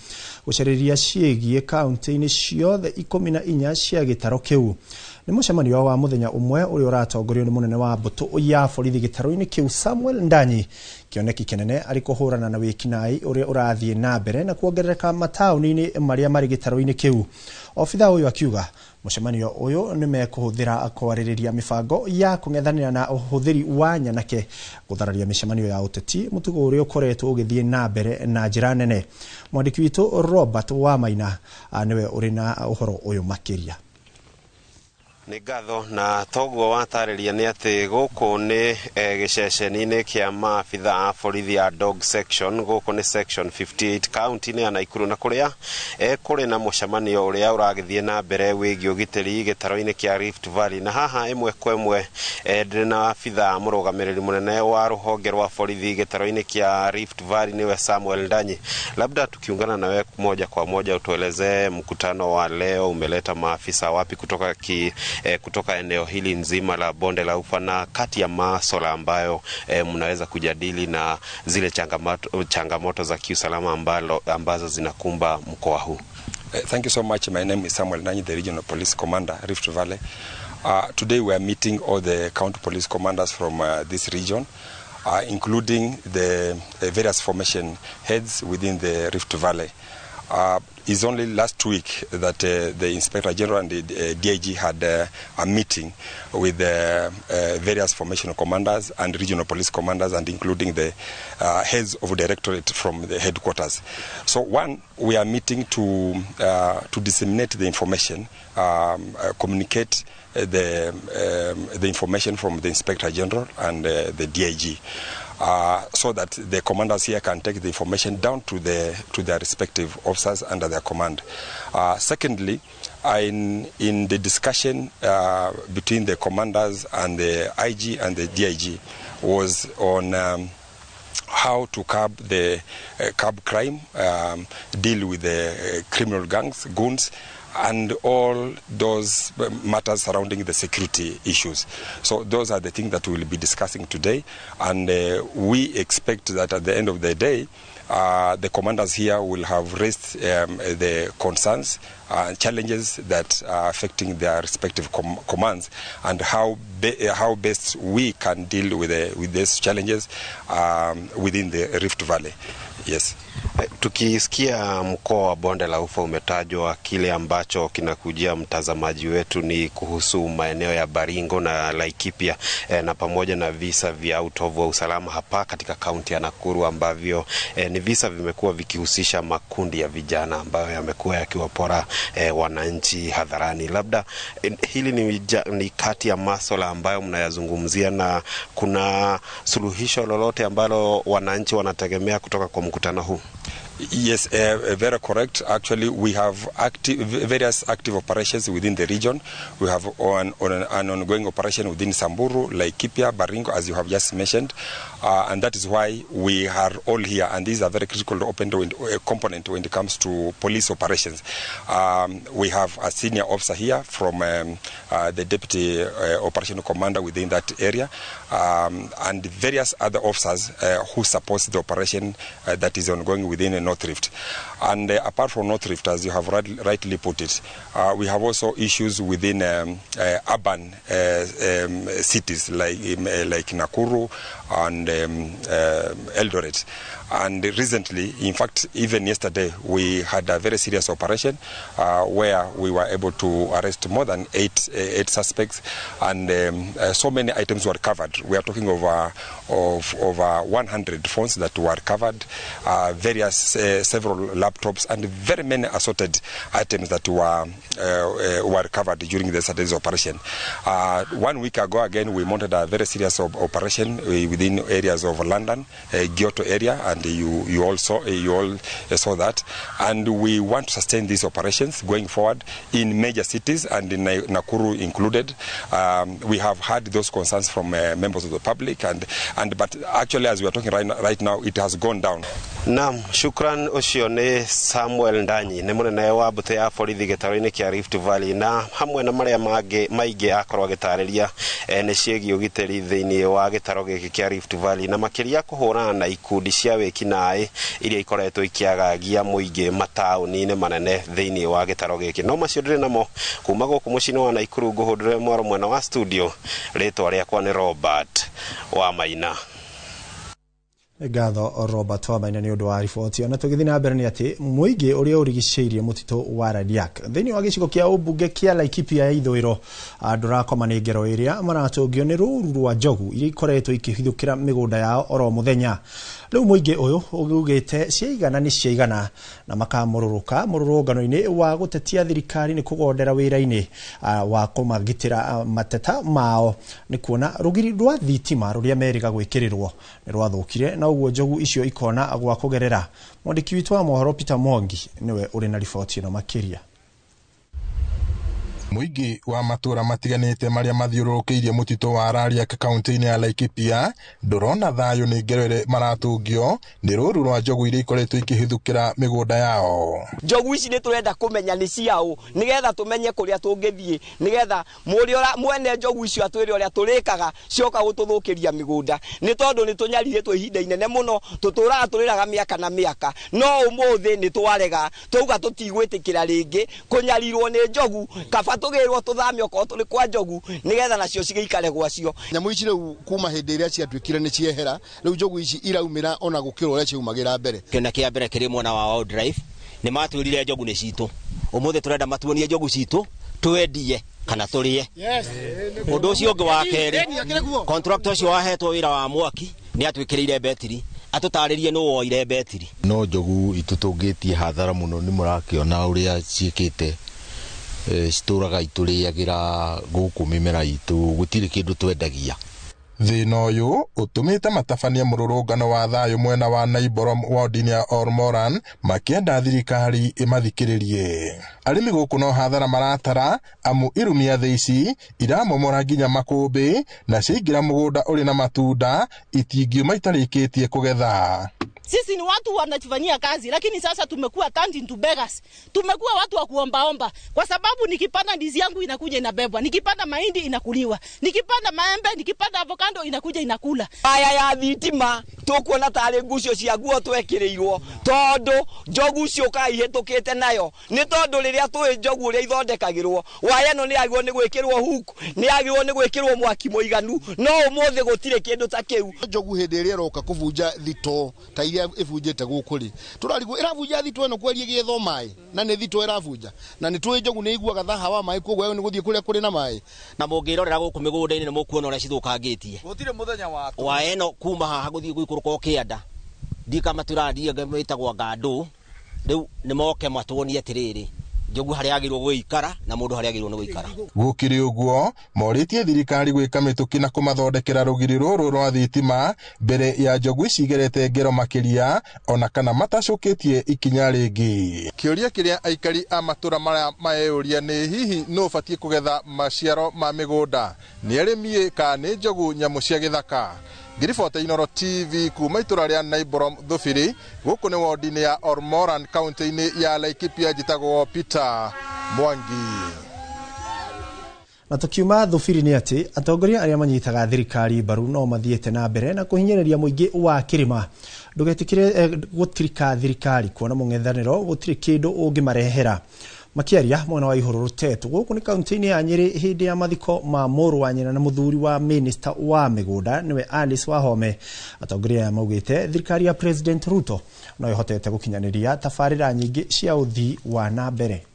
[SPEAKER 7] gucereria ciigie kaunti-ini ciothe 14 cia gitaro kiu. Ni mucemanio wa muthenya umwe uri uratongorio ni munene wa mbutu ya borithi gitaro-ini kiu Samuel Ndanyi. Kioneki kinene ari kuhurana na wikinai uri urathie na mbere na kuongerereka matauni-ini maria mari gitaro-ini kiu. Ofitha uyu akiuga mucemanio uyu ni mekuhuthira kwaririria mibango ya kung'ethanira na uhuthiri wa nyanake guthararia micemanio ya uteti mutugo uri ukoretwo ugithie na mbere na njira nene. Mwandiki witu Robert Wamaina niwe uri na uhoro uyu makiria.
[SPEAKER 6] Ni gatho na toguo watariria ni ati guku ni giceceni-ini kia maafitha a borithi a dog section guku ni section 58 county ni Naikuru na kuria kuri na mucemanio uria uragithie na mbere wigi ugitiri gitaro-ini kia Rift Valley na haha imwe kwa imwe ndiri na afitha murugamiriri munene wa ruhonge rwa borithi gitaro-ini kia Rift Valley niwe Samuel Ndanyi. Labda tukiungana nawe moja kwa moja utueleze mkutano wa leo umeleta maafisa wapi kutoka eneo hili nzima la bonde la Ufa na kati ya masuala ambayo mnaweza kujadili na zile changamoto za kiusalama ambazo zinakumba mkoa huu.
[SPEAKER 27] Thank you so much. My name is Samuel Ndanyi, the Regional Police Commander, Rift Valley. Today we are meeting all the county police commanders from this region including the various formation heads within the Rift Valley. It's only last week that the Inspector General and the DIG had a meeting with various formation commanders and regional police commanders, and including the heads of directorate from the headquarters. So one, we are meeting to disseminate the information, communicate the information from the Inspector General and the DIG. So that the commanders here can take the information down to their respective officers under their command. Secondly, in the discussion between the commanders and the IG and the DIG was on how to curb crime, deal with the criminal gangs, goons, and all those matters surrounding the security issues. So those are the things that we will be discussing today, and we expect that at the end of the day, the commanders here will have raised the concerns and challenges that are affecting their respective commands, and how best we can deal with these challenges within the Rift Valley. Yes.
[SPEAKER 6] Tukisikia mkoa wa Bonde la Ufa umetajwa, kile ambacho kinakujia mtazamaji wetu ni kuhusu maeneo ya Baringo na Laikipia, na pamoja na visa vya utovu wa usalama hapa katika kaunti ya Nakuru, ambavyo ni visa vimekuwa vikihusisha makundi ya vijana ambayo yamekuwa yakiwapora wananchi hadharani. Labda hili ni kati ya masuala ambayo mnayazungumzia, na kuna suluhisho lolote ambalo wananchi wanategemea kutoka kwa mkutano huu?
[SPEAKER 27] Yes, very correct. Actually, we have various active operations within the region. We have an ongoing operation within Samburu, Laikipia, Baringo, as you have just mentioned. And that is why we are all here. And these are very critical component when it comes to police operations. We have a senior officer here from the deputy operational commander within that area, and various other officers who support the operation that is ongoing within North Rift. And apart from North Rift, as you have rightly put it, we have also issues within urban cities like Nakuru and Eldoret. And recently, in fact, even yesterday, we had a very serious operation where we were able to arrest more than eight suspects, and so many items were covered. We are talking of over 100 phones that were covered, several laptops, and very many assorted items that were covered during yesterday's operation. 1 week ago, again, we mounted a very serious operation within areas of London, Kyoto area, and you all saw that. And we want to sustain these operations going forward in major cities, and in Nakuru included. We have had those concerns from members of the public, but actually, as we are talking right now, it has gone down.
[SPEAKER 6] Naam, shukran ucione Samuel Ndanyi ne munene wa mbũtũ ya borithi gĩtarũ-inĩ kĩa Rift Valley, na hamwe na marĩa maingĩ akorwo agĩtarĩria nĩ ciĩgiĩ ũgitĩri thĩinĩ wa gĩtarũ gĩkĩ kĩa Rift Valley, na makĩria kũhũrana na ikundi cia wĩkinaĩ iria ikoretwo ikiagagia mũingĩ mataũni-inĩ manene thĩinĩ wa gĩtarũ gĩkĩ. No macio ndĩrĩ namo kuma gũkũ mũciĩ wa Naikuru, ngũhũndũre mwaro mwena wa studio. Rĩtwa rĩakwa nĩ Robert Wamaina.
[SPEAKER 7] Gatho Robert Wamaina nĩ ũndũ wa riboti. Ona tũgĩthiĩ na mbere nĩ atĩ mũingĩ ũrĩa ũrigicĩirie mũtitũ wa Radiak thĩinĩ wa gĩcigo kĩa ũmbunge kĩa Laikipia ya ithũĩro ndũrakoma nĩ ngero ĩrĩa maratũngio nĩ rũũru rwa njogu iria ikoretwo ikĩhithũkĩra mĩgũnda yao oro mũthenya. Rĩu mũingĩ ũyũ ugĩte ciaigana nĩ ciaigana na makamũrũrũka mũrũrũngano-inĩ wa gũtetia thirikari nĩ kũgondera wĩra-inĩ wa kũmagitĩra mateta mao nĩ kuona rũgiri rwa thitima rũrĩa meriga gwĩkĩrĩrwo nĩ rwathũkire, na ũguo njogu icio ikona gwa kũgerera. Mwandĩki witũ wa mohoro Peter Mwangi niwe ũrĩ na riboti ĩno makĩria.
[SPEAKER 8] Mũingĩ wa matũra matiganĩte marĩa mathiũrũrũkĩirie mũtitũ wa Radiak kaunti-inĩ ya Laikipia ndũrona thayũ nĩ ngero ĩrĩa maratũngio nĩ rũũru rwa njogu iria ikoretwo ikĩhithũkĩra mĩgũnda yao.
[SPEAKER 9] Njogu ici nĩ tũrenda kũmenya nĩ ciaũ nĩgetha tũmenye kũrĩa tũngĩthiĩ, nĩgetha mwene njogu icio atwĩre ũrĩa tũrĩkaga cioka gũtũthũkĩria mĩgũnda, nĩ tondũ nĩ tũnyarirĩtwo ihinda inene mũno, tũtũraga tũrĩraga mĩaka na mĩaka, no ũmũthĩ nĩ twarega twauga tũtigwĩtĩkĩra rĩngĩ kũnyarirwo nĩ njogu kaba tugirwo tuthamio ko tuli kwa njogu nigetha nacio cigeikare gwacio
[SPEAKER 10] nyamu ici riu kuma hindi iria ciatwikire ni ciehera riu njogu ici iraumira ona gukirwo ria ciumagira mbere
[SPEAKER 11] kena kia mbere kiri mwena wa Wild Drive ni matwirire njogu ni citu umuthe turenda matuonie njogu citu twendie kana turie undu ucio ungi wa keri contractor ucio wahetwo wira wa mwaki ni atwikirire betiri atutaririe no woire betiri
[SPEAKER 12] no njogu itutungitie hathara muno ni murakiona uria ciikite cituraga ituriagira guku mimera itu gutiri kindu twendagia
[SPEAKER 8] thina uyu utumite matabania mururungano wa thayo mwena wa Naiborom wardini ya Ormoran makienda thirikari imathikiririe arimi guku no hathara maratara amu irumia theici iramomora nginya makumbi na ciingira mugunda uri na matunda itingiuma itarikitie kugetha.
[SPEAKER 13] Sisi ni watu wanajifanyia kazi, lakini sasa tumekuwa turned into beggars. Tumekuwa watu wa kuombaomba kwa sababu nikipanda ndizi yangu inakuja inabebwa, nikipanda mahindi inakuliwa, nikipanda maembe, nikipanda avocado inakuja inakula.
[SPEAKER 9] Aya ya thitima tukuona tari ngucio cia guo twekirirwo tondu njogu cio kai hitukite nayo ni tondu riria twi njogu ria ithondekagirwo waya no ni agirwo ni gwikirwo huku ni agirwo ni gwikirwo mwaki muiganu no umuthi gutire kindu ta kiu
[SPEAKER 10] njogu hindi iria roka kuvunja thito ta iria ibunjite guku ri turarigwo iravunja thito eno kwerie gietho mai na ni thito iravunja na ni twi njogu ni iguaga thahawa mai koguo ni guthie kuria kuri na mai
[SPEAKER 11] na mungirorera guku migunda-ini ni mukuona uria cithukangitie
[SPEAKER 10] gutire muthenya wa
[SPEAKER 11] wa eno kuma haha guthie guikuruka kianda ndika maturandi ngemetagwa gandu riu ni moke matuonie atiriri njogu haria agirwo guikara na mundu haria agirwo ni guikara
[SPEAKER 8] gukiri uguo moritie thirikari gwika mituki na kumathondekera rugiri ruru rwa thitima mbere ya njogu icigerete ngero makiria ona kana matacukitie ikinya ringi kiuria kiria aikari a matura maria mayeuria ni hihi no batie kugetha maciaro ma migunda ni arimi ka ni njogu nyamu cia githaka. Girifota Inoro TV kuma itura ria Naiborom Thufiri guku ni wardini ya Ormoran county-ini ya Laikipia jitagwo Peter Mwangi.
[SPEAKER 7] Na tukiuma Thufiri ni ati atongoria aria manyitaga thirikari baru no mathiete na mbere na kuhinyereria muingi wa kirima ndugetikire gutirika thirikari kuona mung'ethaniro gutiri kindu ungimarehera makiaria mwena wa Ihuru Rutetu guku ni kaunti-ini ya Nyeri hindi ya mathiko ma muru wa nyina na muthuri wa minister wa migunda niwe Alice Wahome atongoria maugite thirikari ya President Ruto no ihotete gukinyaniria tafarira nyingi cia uthi wa na mbere.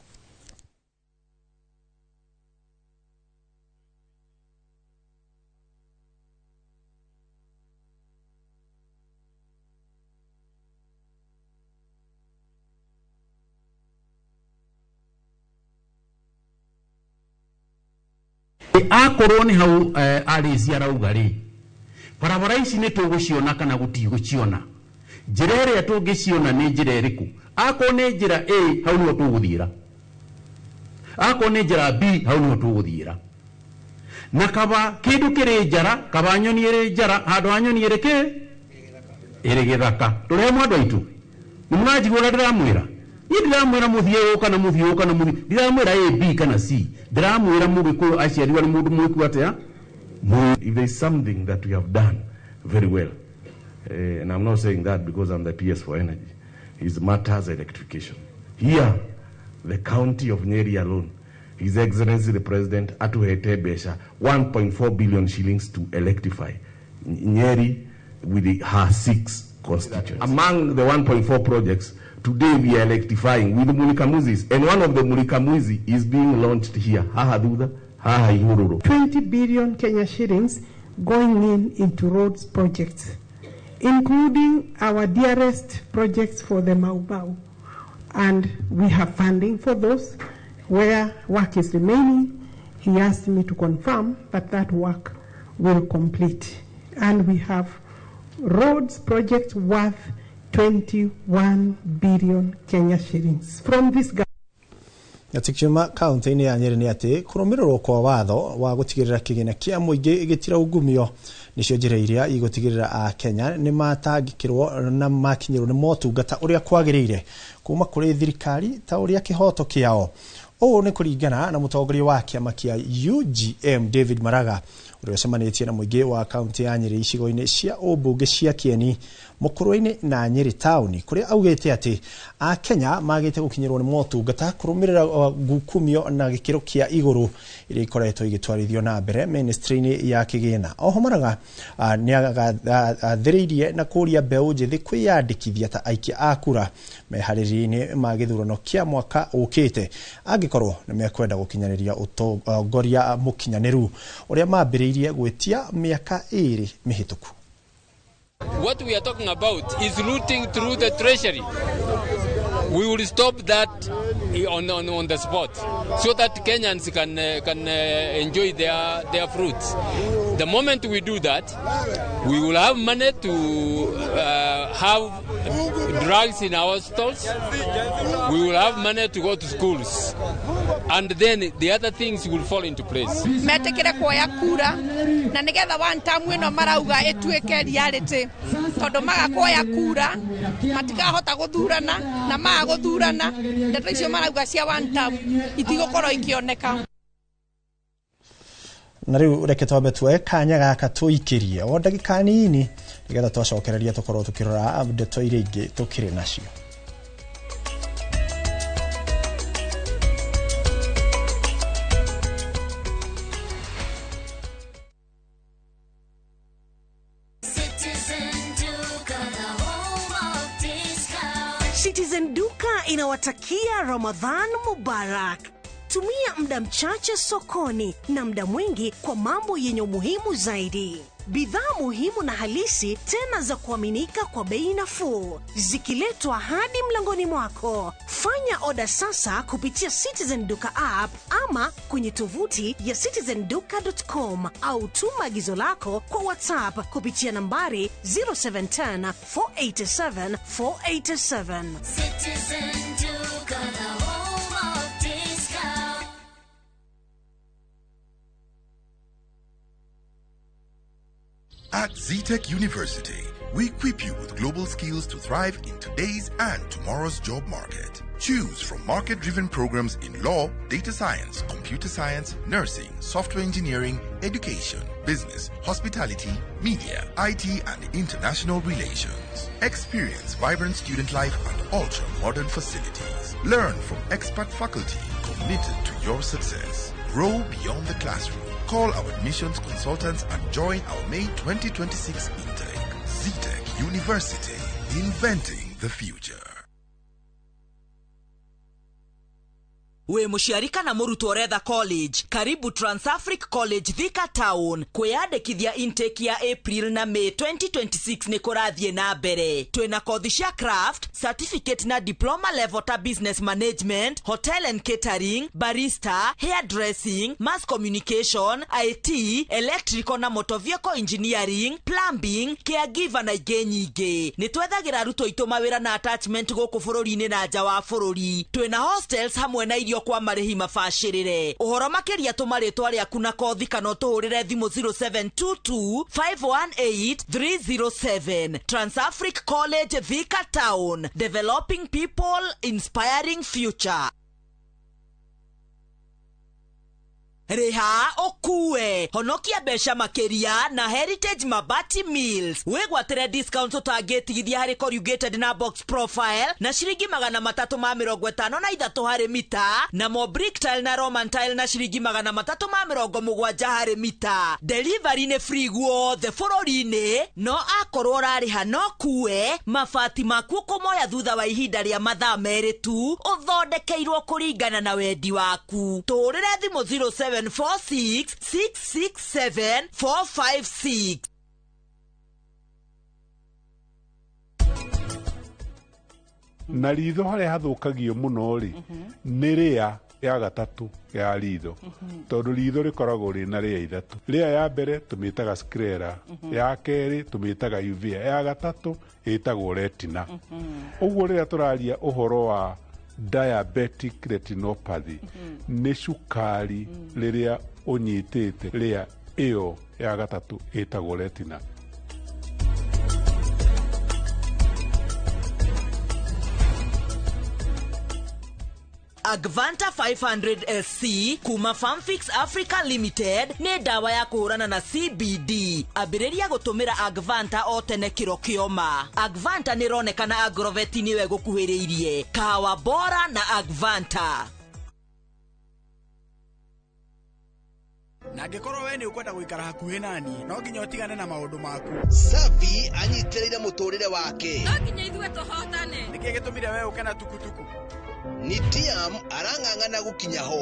[SPEAKER 14] akoroni hau Alice arauga ri barabara ici ni tuguciona kana gutiguciona njira iria tungiciona ni njira iriku ako ni njira A hau niho tuguthiira ako ni njira B hau niho tuguthiira na kaba kindu kiri njara kaba nyoni iri njara handu ha nyoni iri githaka turi mwandu aitu nimurajigura ndiramwira ndiramwira muthie kana muthie kana muthie ndiramwira A B kana C ndiramwira mugiku aciarirwa ni mundu mwiku atia. If there is something that we have done very well, and I'm not saying that because I'm the PS for energy, is matters electrification. Here, the county of Nyeri alone, His Excellency the President atuhete besha 1.4 billion shillings to electrify Nyeri with her 6 constituents. Among the 1.4 projects, today we are electrifying with Mulikamuzis, and one of the Mulikamuzi is being launched here.
[SPEAKER 15] 20 billion Kenya shillings going into roads projects, including our dearest projects for the Maubau. And we have funding for those where work is remaining. He asked me to confirm that that work will complete. And we have roads projects worth 21 billion Kenya shillings from this government.
[SPEAKER 7] Yatikima kaunti-ini ya Nyeri ni ati kurumirwo kwa watho wa gutigirira kigina kia muingi gitira ugumio nicio njira iria igutigirira a Kenya ni matangikirwo na makinyirwo ni motungata uria kwagirire kuma kuri thirikari ta uria kihoto kiao. O ni kuringana na mutongoria wa kiama kia UGM David Maraga uria cemanitie na muingi wa kaunti ya Nyeri icigo-ini cia ũmbunge cia Kieni Mũkũrũ-inĩ na Nyeri town kuria augite ati a Kenya magite gukinyirwo ni motungata kurumirira ngukumio na gikiro kia iguru iria ikoretwo igitwarithio na mbere ministry-ini ya kigina. Oho maraga ni agathiriirie na kuria mbeu njithi kwiyandikithia ta aiki a kura meharĩrĩria-inĩ ma gĩthurano kia mwaka ũkĩte angikorwo ni mekwenda gukinyaniria utongoria mukinyaniru uria mambĩrĩirie gwetia miaka 2 mihituku.
[SPEAKER 16] What we are talking about is looting through the treasury. We will stop that on the spot so that Kenyans can enjoy their fruits. The moment we do that, we will have money to have drugs in our stores. We will have money to go to schools. And then the other things will fall into place.
[SPEAKER 17] Metekere kuoya kura na nigetha one time ino marauga etuike reality tondu magakuoya kura matikahota guthurana na magaguthurana ndeto icio marauga cia one time itigũkorwo ikioneka.
[SPEAKER 7] Na riu reke twambe tuoe kanya gaka tuikirie o ndagika nini nigetha twacokereria tukorwo tukirora ndeto iria ingi tukiri nacio.
[SPEAKER 18] Citizen Duka inawatakia Ramadhan Mubarak. Tumia muda mchache sokoni na muda mwingi kwa mambo yenye umuhimu zaidi. Bidhaa muhimu na halisi tena za kuaminika kwa bei nafuu zikiletwa hadi mlangoni mwako. Fanya oda sasa kupitia Citizen Duka app ama kwenye tovuti ya citizenduka.com au tuma agizo lako kwa WhatsApp kupitia nambari 0710 487 487. Citizen Duka, the home of discount.
[SPEAKER 19] At ZTech University, we equip you with global skills to thrive in today's and tomorrow's job market. Choose from market-driven programs in law, data science, computer science, nursing, software engineering, education, business, hospitality, media, IT, and international relations. Experience vibrant student life and ultra-modern facilities. Learn from expert faculty committed to your success. Grow beyond the classroom. Call our admissions consultants and join our May 2026 intake. ZTech University, inventing the future.
[SPEAKER 21] We mushiarika na murutwo retha college karibu Transafric College Thika Town kwiyandikithia intake ya April na May 2026 ni kurathie na mbere. Twina kothi cia craft, certificate na diploma level ta business management, hotel and catering, barista, hairdressing, mass communication, IT, electrical na motor vehicle engineering, plumbing, caregiver na ingĩ nyingĩ. Ni twethagira aruto itu mawira na attachment guku bururi-ini na nja wa bururi. Twina hostels hamwe na irio kwa marihi mabacĩrĩre. Ũhoro makĩria tũmarĩtwa rĩaku na kothi kana ũtũhũrĩre thimũ 0722 518 307. Transafric College Thika Town, developing people, inspiring future. Reha okue honokia besha makeria na Heritage Mabati Mills wegwatire discount utagetigithia hari corrugated na box profile na shiringi 350 na ithatu hari mita na mo brick tile na Roman tile na shiringi 370 hari mita. Delivery ne free guothe bururi-ini no akorwo rariha no kue mabati maku kumoya thutha wa ihinda ria mathaa merĩ tu uthondekeirwo kuringana na wendi waku. Tuhurire thimu 0746 667 456.
[SPEAKER 24] Na ritho haria hathukagio muno ri ni ria ya gatatu ya ritho tondu ritho rikoragwo rina ria ithatu. Ria ya mbere tumitaga sclera, ya keri tumitaga uvea, ya gatatu itagwo retina. Uguo riria turaria uhoro wa diabetic retinopathy ni cukari riria unyitite ria iyo ya gatatu itagwo retina.
[SPEAKER 21] Agvanta 500SC kuma Farmfix Africa Limited nĩ ndawa ya kũhũrana na CBD. Ambĩrĩria gũtũmĩra Agvanta o tene kĩro kĩoma. Agvanta nĩ ronekana Agrovet nĩwe gũkuhĩrĩirie. Kawa bora na Agvanta.
[SPEAKER 4] Na ngĩkorwo we nĩ ũkwenda gũikara hakuhĩ nani, no nginya ũtigane na maũndũ maku.
[SPEAKER 5] Safi anyitĩrĩire mũtũrĩre wake.
[SPEAKER 21] No nginya ithuĩ tũhotane.
[SPEAKER 4] Nĩkĩĩ gĩtũmire we ũke na tukutuku?
[SPEAKER 5] Nitiam arang'ang'ana gũkinya ho.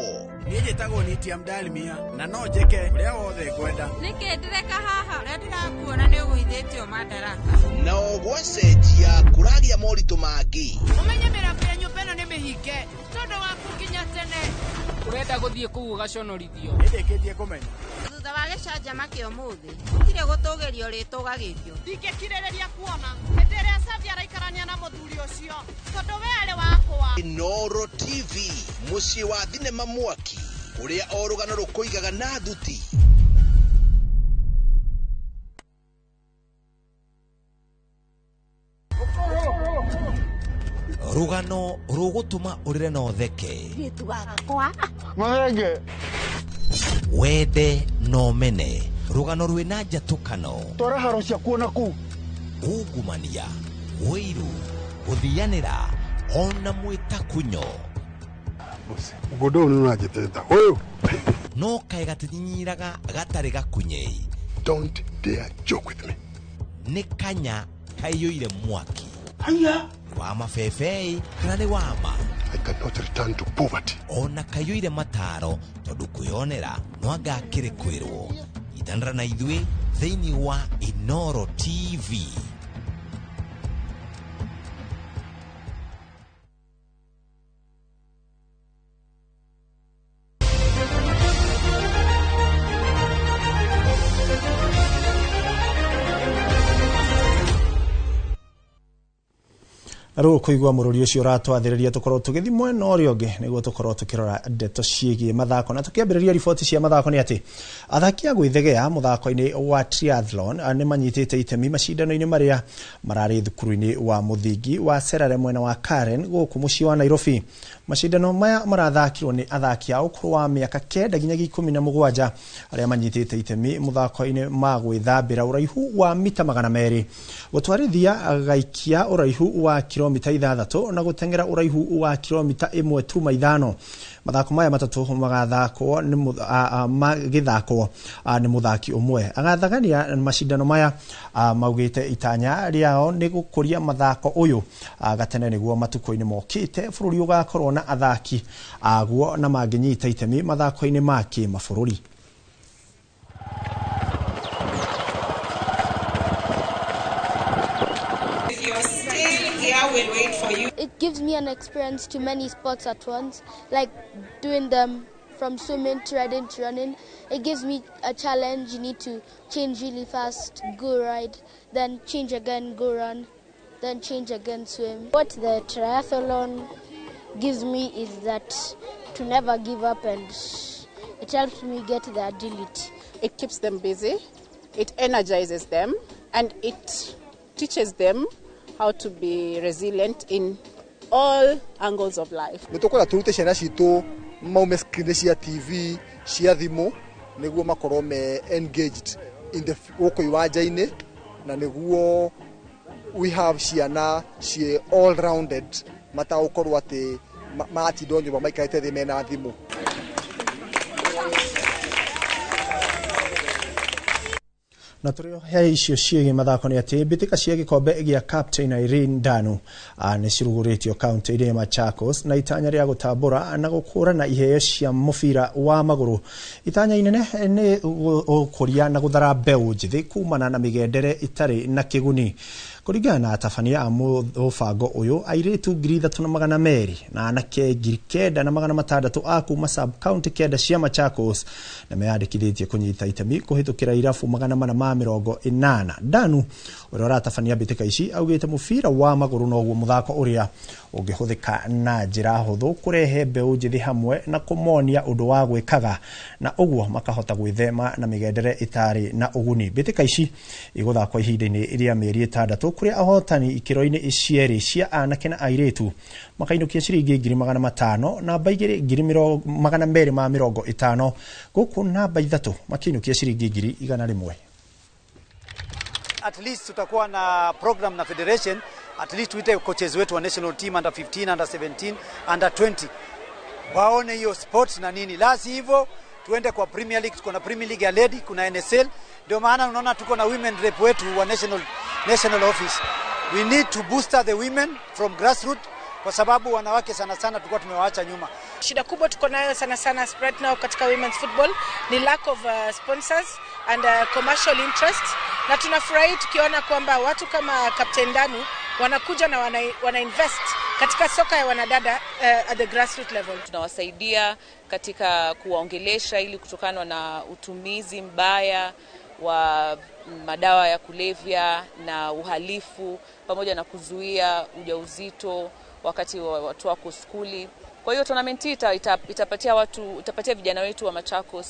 [SPEAKER 4] Niĩ njĩtagwo Nitiam Dalmia na no njĩke ũrĩa wothe ngwenda.
[SPEAKER 21] Nĩkĩ ndĩreka haha ũrĩa ndĩrakuona nĩ ũgũithĩtio Madaraka.
[SPEAKER 5] Na ũgwacenjia kũragia moritũ mangĩ.
[SPEAKER 21] Ũmenye mĩrango ya nyũmba ĩno nĩ mĩhinge tondũ wa kũkinya tene.
[SPEAKER 16] Ũrenda gũthiĩ kũu ũgaconorithio.
[SPEAKER 4] Nĩndĩkĩtie kũmenya.
[SPEAKER 21] Thutha wa gĩcanjama kĩa ũmũthĩ gũtirĩ gũtũgĩrio rĩtũgagĩrio. Ndingĩkirĩrĩria kuona hĩndĩ ĩrĩa Safi araikarania na mũthuri ũcio tondũ we arĩ wakwa.
[SPEAKER 5] Inoro TV mũciĩ wa thinema mwaki ũrĩa o rũgano rũkũigaga na nduti.
[SPEAKER 20] Rugano rugutuma urire no theke. Wende no mene. Rugano rwina njatukano.
[SPEAKER 10] Tora haro cia kuona ku.
[SPEAKER 20] Ungumania, wiru, guthianira, ona mwita kunyo.
[SPEAKER 10] Mugodo ni unajiteta. Oyo.
[SPEAKER 20] No kae gatinyiraga gatari gakunyei.
[SPEAKER 10] Don't dare joke with me.
[SPEAKER 20] Ni kanya kayoire mwaki.
[SPEAKER 10] Haya.
[SPEAKER 20] Wama fefei kana ni wama.
[SPEAKER 10] I cannot return to poverty.
[SPEAKER 20] Ona kayoire mataro tondu kuyonera no agakire kwirwo. Itandra na ithui thiini wa Inoro TV.
[SPEAKER 7] Aro kuigwa mururi ucio ratwathiriria tukorwo tugithi mwena urio ngi niguo tukorwo tukirora ndeto ciigie mathako na tukiambiriria riboti cia mathako ni ati athaki a gwithegea muthako-ini wa triathlon ni manyitite itemi macindano-ini maria marari thukuru-ini wa muthingi wa Serare mwena wa Karen guku mucii wa Nairobi. Macindano maya marathakirwo ni athaki a ukuru wa miaka 9 nginyagia 17 aria manyitite itemi muthako-ini ma gwithambira uraihu wa mita 200 gutwarithia gaikia uraihu wa kilomita 6 na gutengera uraihu wa kilomita 1.5. Mathako maya matatu magathakwo ni magithakwo ni muthaki umwe agathagania macindano maya maugite itanya riao ni gukuria mathako uyu gatene niguo matuko-ini mokite bururi ugakorwo na athaki aguo na manginyita itemi mathako-ini maki mabururi.
[SPEAKER 22] We'll wait for you. It gives me an experience to many sports at once, like doing them from swimming to riding to running. It gives me a challenge. You need to change really fast, go ride, then change again, go run, then change again, swim. What the triathlon gives me is that to never give up, and it helps me get the agility.
[SPEAKER 23] It keeps them busy, it energizes them, and it teaches them how to be resilient in all angles of life.
[SPEAKER 10] Nitukwenda turute ciana citu maume screen cia TV cia thimu niguo makorwo me engaged in the woko iwanja-ini na niguo we have ciana cie all rounded mataukorwo ati matindo nyumba maikarite thi mena thimu. Na turio he icio ciege mathako ni ati bitika cia gikombe gia Captain Irene Danu ni ciruguritio county-ini ya Machakos na itanya ria gutambura na gukurana iheo cia mubira wa maguru. Itanya inene ni ukuria na guthara mbeu njithi kumana na migendere itari na kiguni. Kuringana na atabania a mubango uyu airitu 3,200 na anake 9,600 a kuma sub county 9 cia Machakos na meyandikithitie kunyita itemi kuhitukira irabu 400 280. Danu uria uratabania mbitika ici augite mubira wa maguru noguo muthako uria ungihuthika na njira huthu kurehe mbeu njithi hamwe na kumonia undu wa gwikaga na uguo makahota gwithema na migendere itari na uguni. Mbitika ici iguthakwo ihinda-ini iria mieri 6 kuria ahotani ikiro-ini icieri cia anake na airetu makainukia ciringi 500 na baigiri 250 guku namba 3 makinukia ciringi 100.
[SPEAKER 1] At least tutakuwa na program na federation, at least tuite coaches wetu wa national team under 15, under 17, under 20 waone hiyo sports na nini. La hivyo tuende kwa Premier League. Tuko na Premier League ya lady, kuna NSL. Ndio maana unaona tuko na women rep wetu wa national office. We need to booster the women from grassroots kwa sababu wanawake sana tulikuwa tumewaacha nyuma.
[SPEAKER 2] Shida kubwa tuko nayo sana right now katika women's football ni lack of sponsors and commercial interest, na tunafurahi tukiona kwamba watu kama Captain Danu wanakuja na wana invest katika soka ya wanadada at the grassroots level.
[SPEAKER 3] Tunawasaidia katika kuwaongelesha ili kutokana na utumizi mbaya wa madawa ya kulevya na uhalifu pamoja na kuzuia ujauzito wakati watu wako skuli. Kwa hiyo tournament itapatia vijana wetu wa Machakos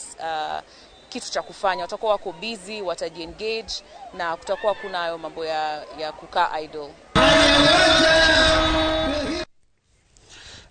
[SPEAKER 3] kitu cha kufanya. Watakuwa wako busy, watajiengage na kutakuwa kuna hayo mambo ya kukaa idle.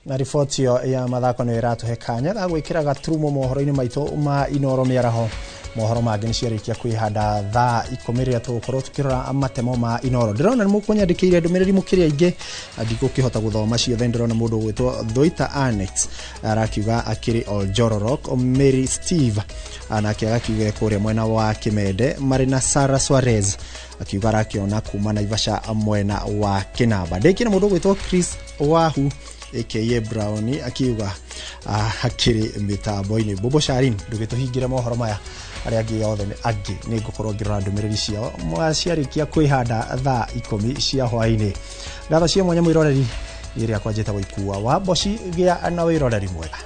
[SPEAKER 10] Na ripoti ya mathako no iratuhe kanya ga gwikira gaturumo mohoro-ini maitu ma Inoro miaraho. Mohoro mangĩ nĩciarĩkia kwĩhanda thaa 10 rĩrĩa tũgũkorwo tukirora amatemo ma Inoro. Ndĩrona nĩ mũkũnyandĩkĩire ndũmĩrĩri mũkĩrĩa aingĩ ndigũkĩhota gũthoma ciothe. Ndĩrona mũndũ gwĩtwo Thoita Annex arakiuga akĩrĩ Oljororok. Mary Steve anake agakiuga kũrĩa mwena wa Kimende. Marina Sara Suarez akiuga arakiona kuma Naivasha mwena wa Kinamba. Ndĩkĩ na mũndũ gwĩtwo Chris Wahu aka Browni akiuga akĩrĩ mitambo-inĩ. Bobo Sharin ndũgĩtũhingĩre mohoro maya aria angĩ yothe angĩ nĩ ngũkorwo ngĩrora ndũmĩrĩri ciao mwaciarĩkia kwĩhanda thaa 10 cia hwaĩ-inĩ. Ngatho cia mwanya mwĩroreri ĩrĩa kwanjĩta gũikua wa Boci gĩa na wĩroreri mwega.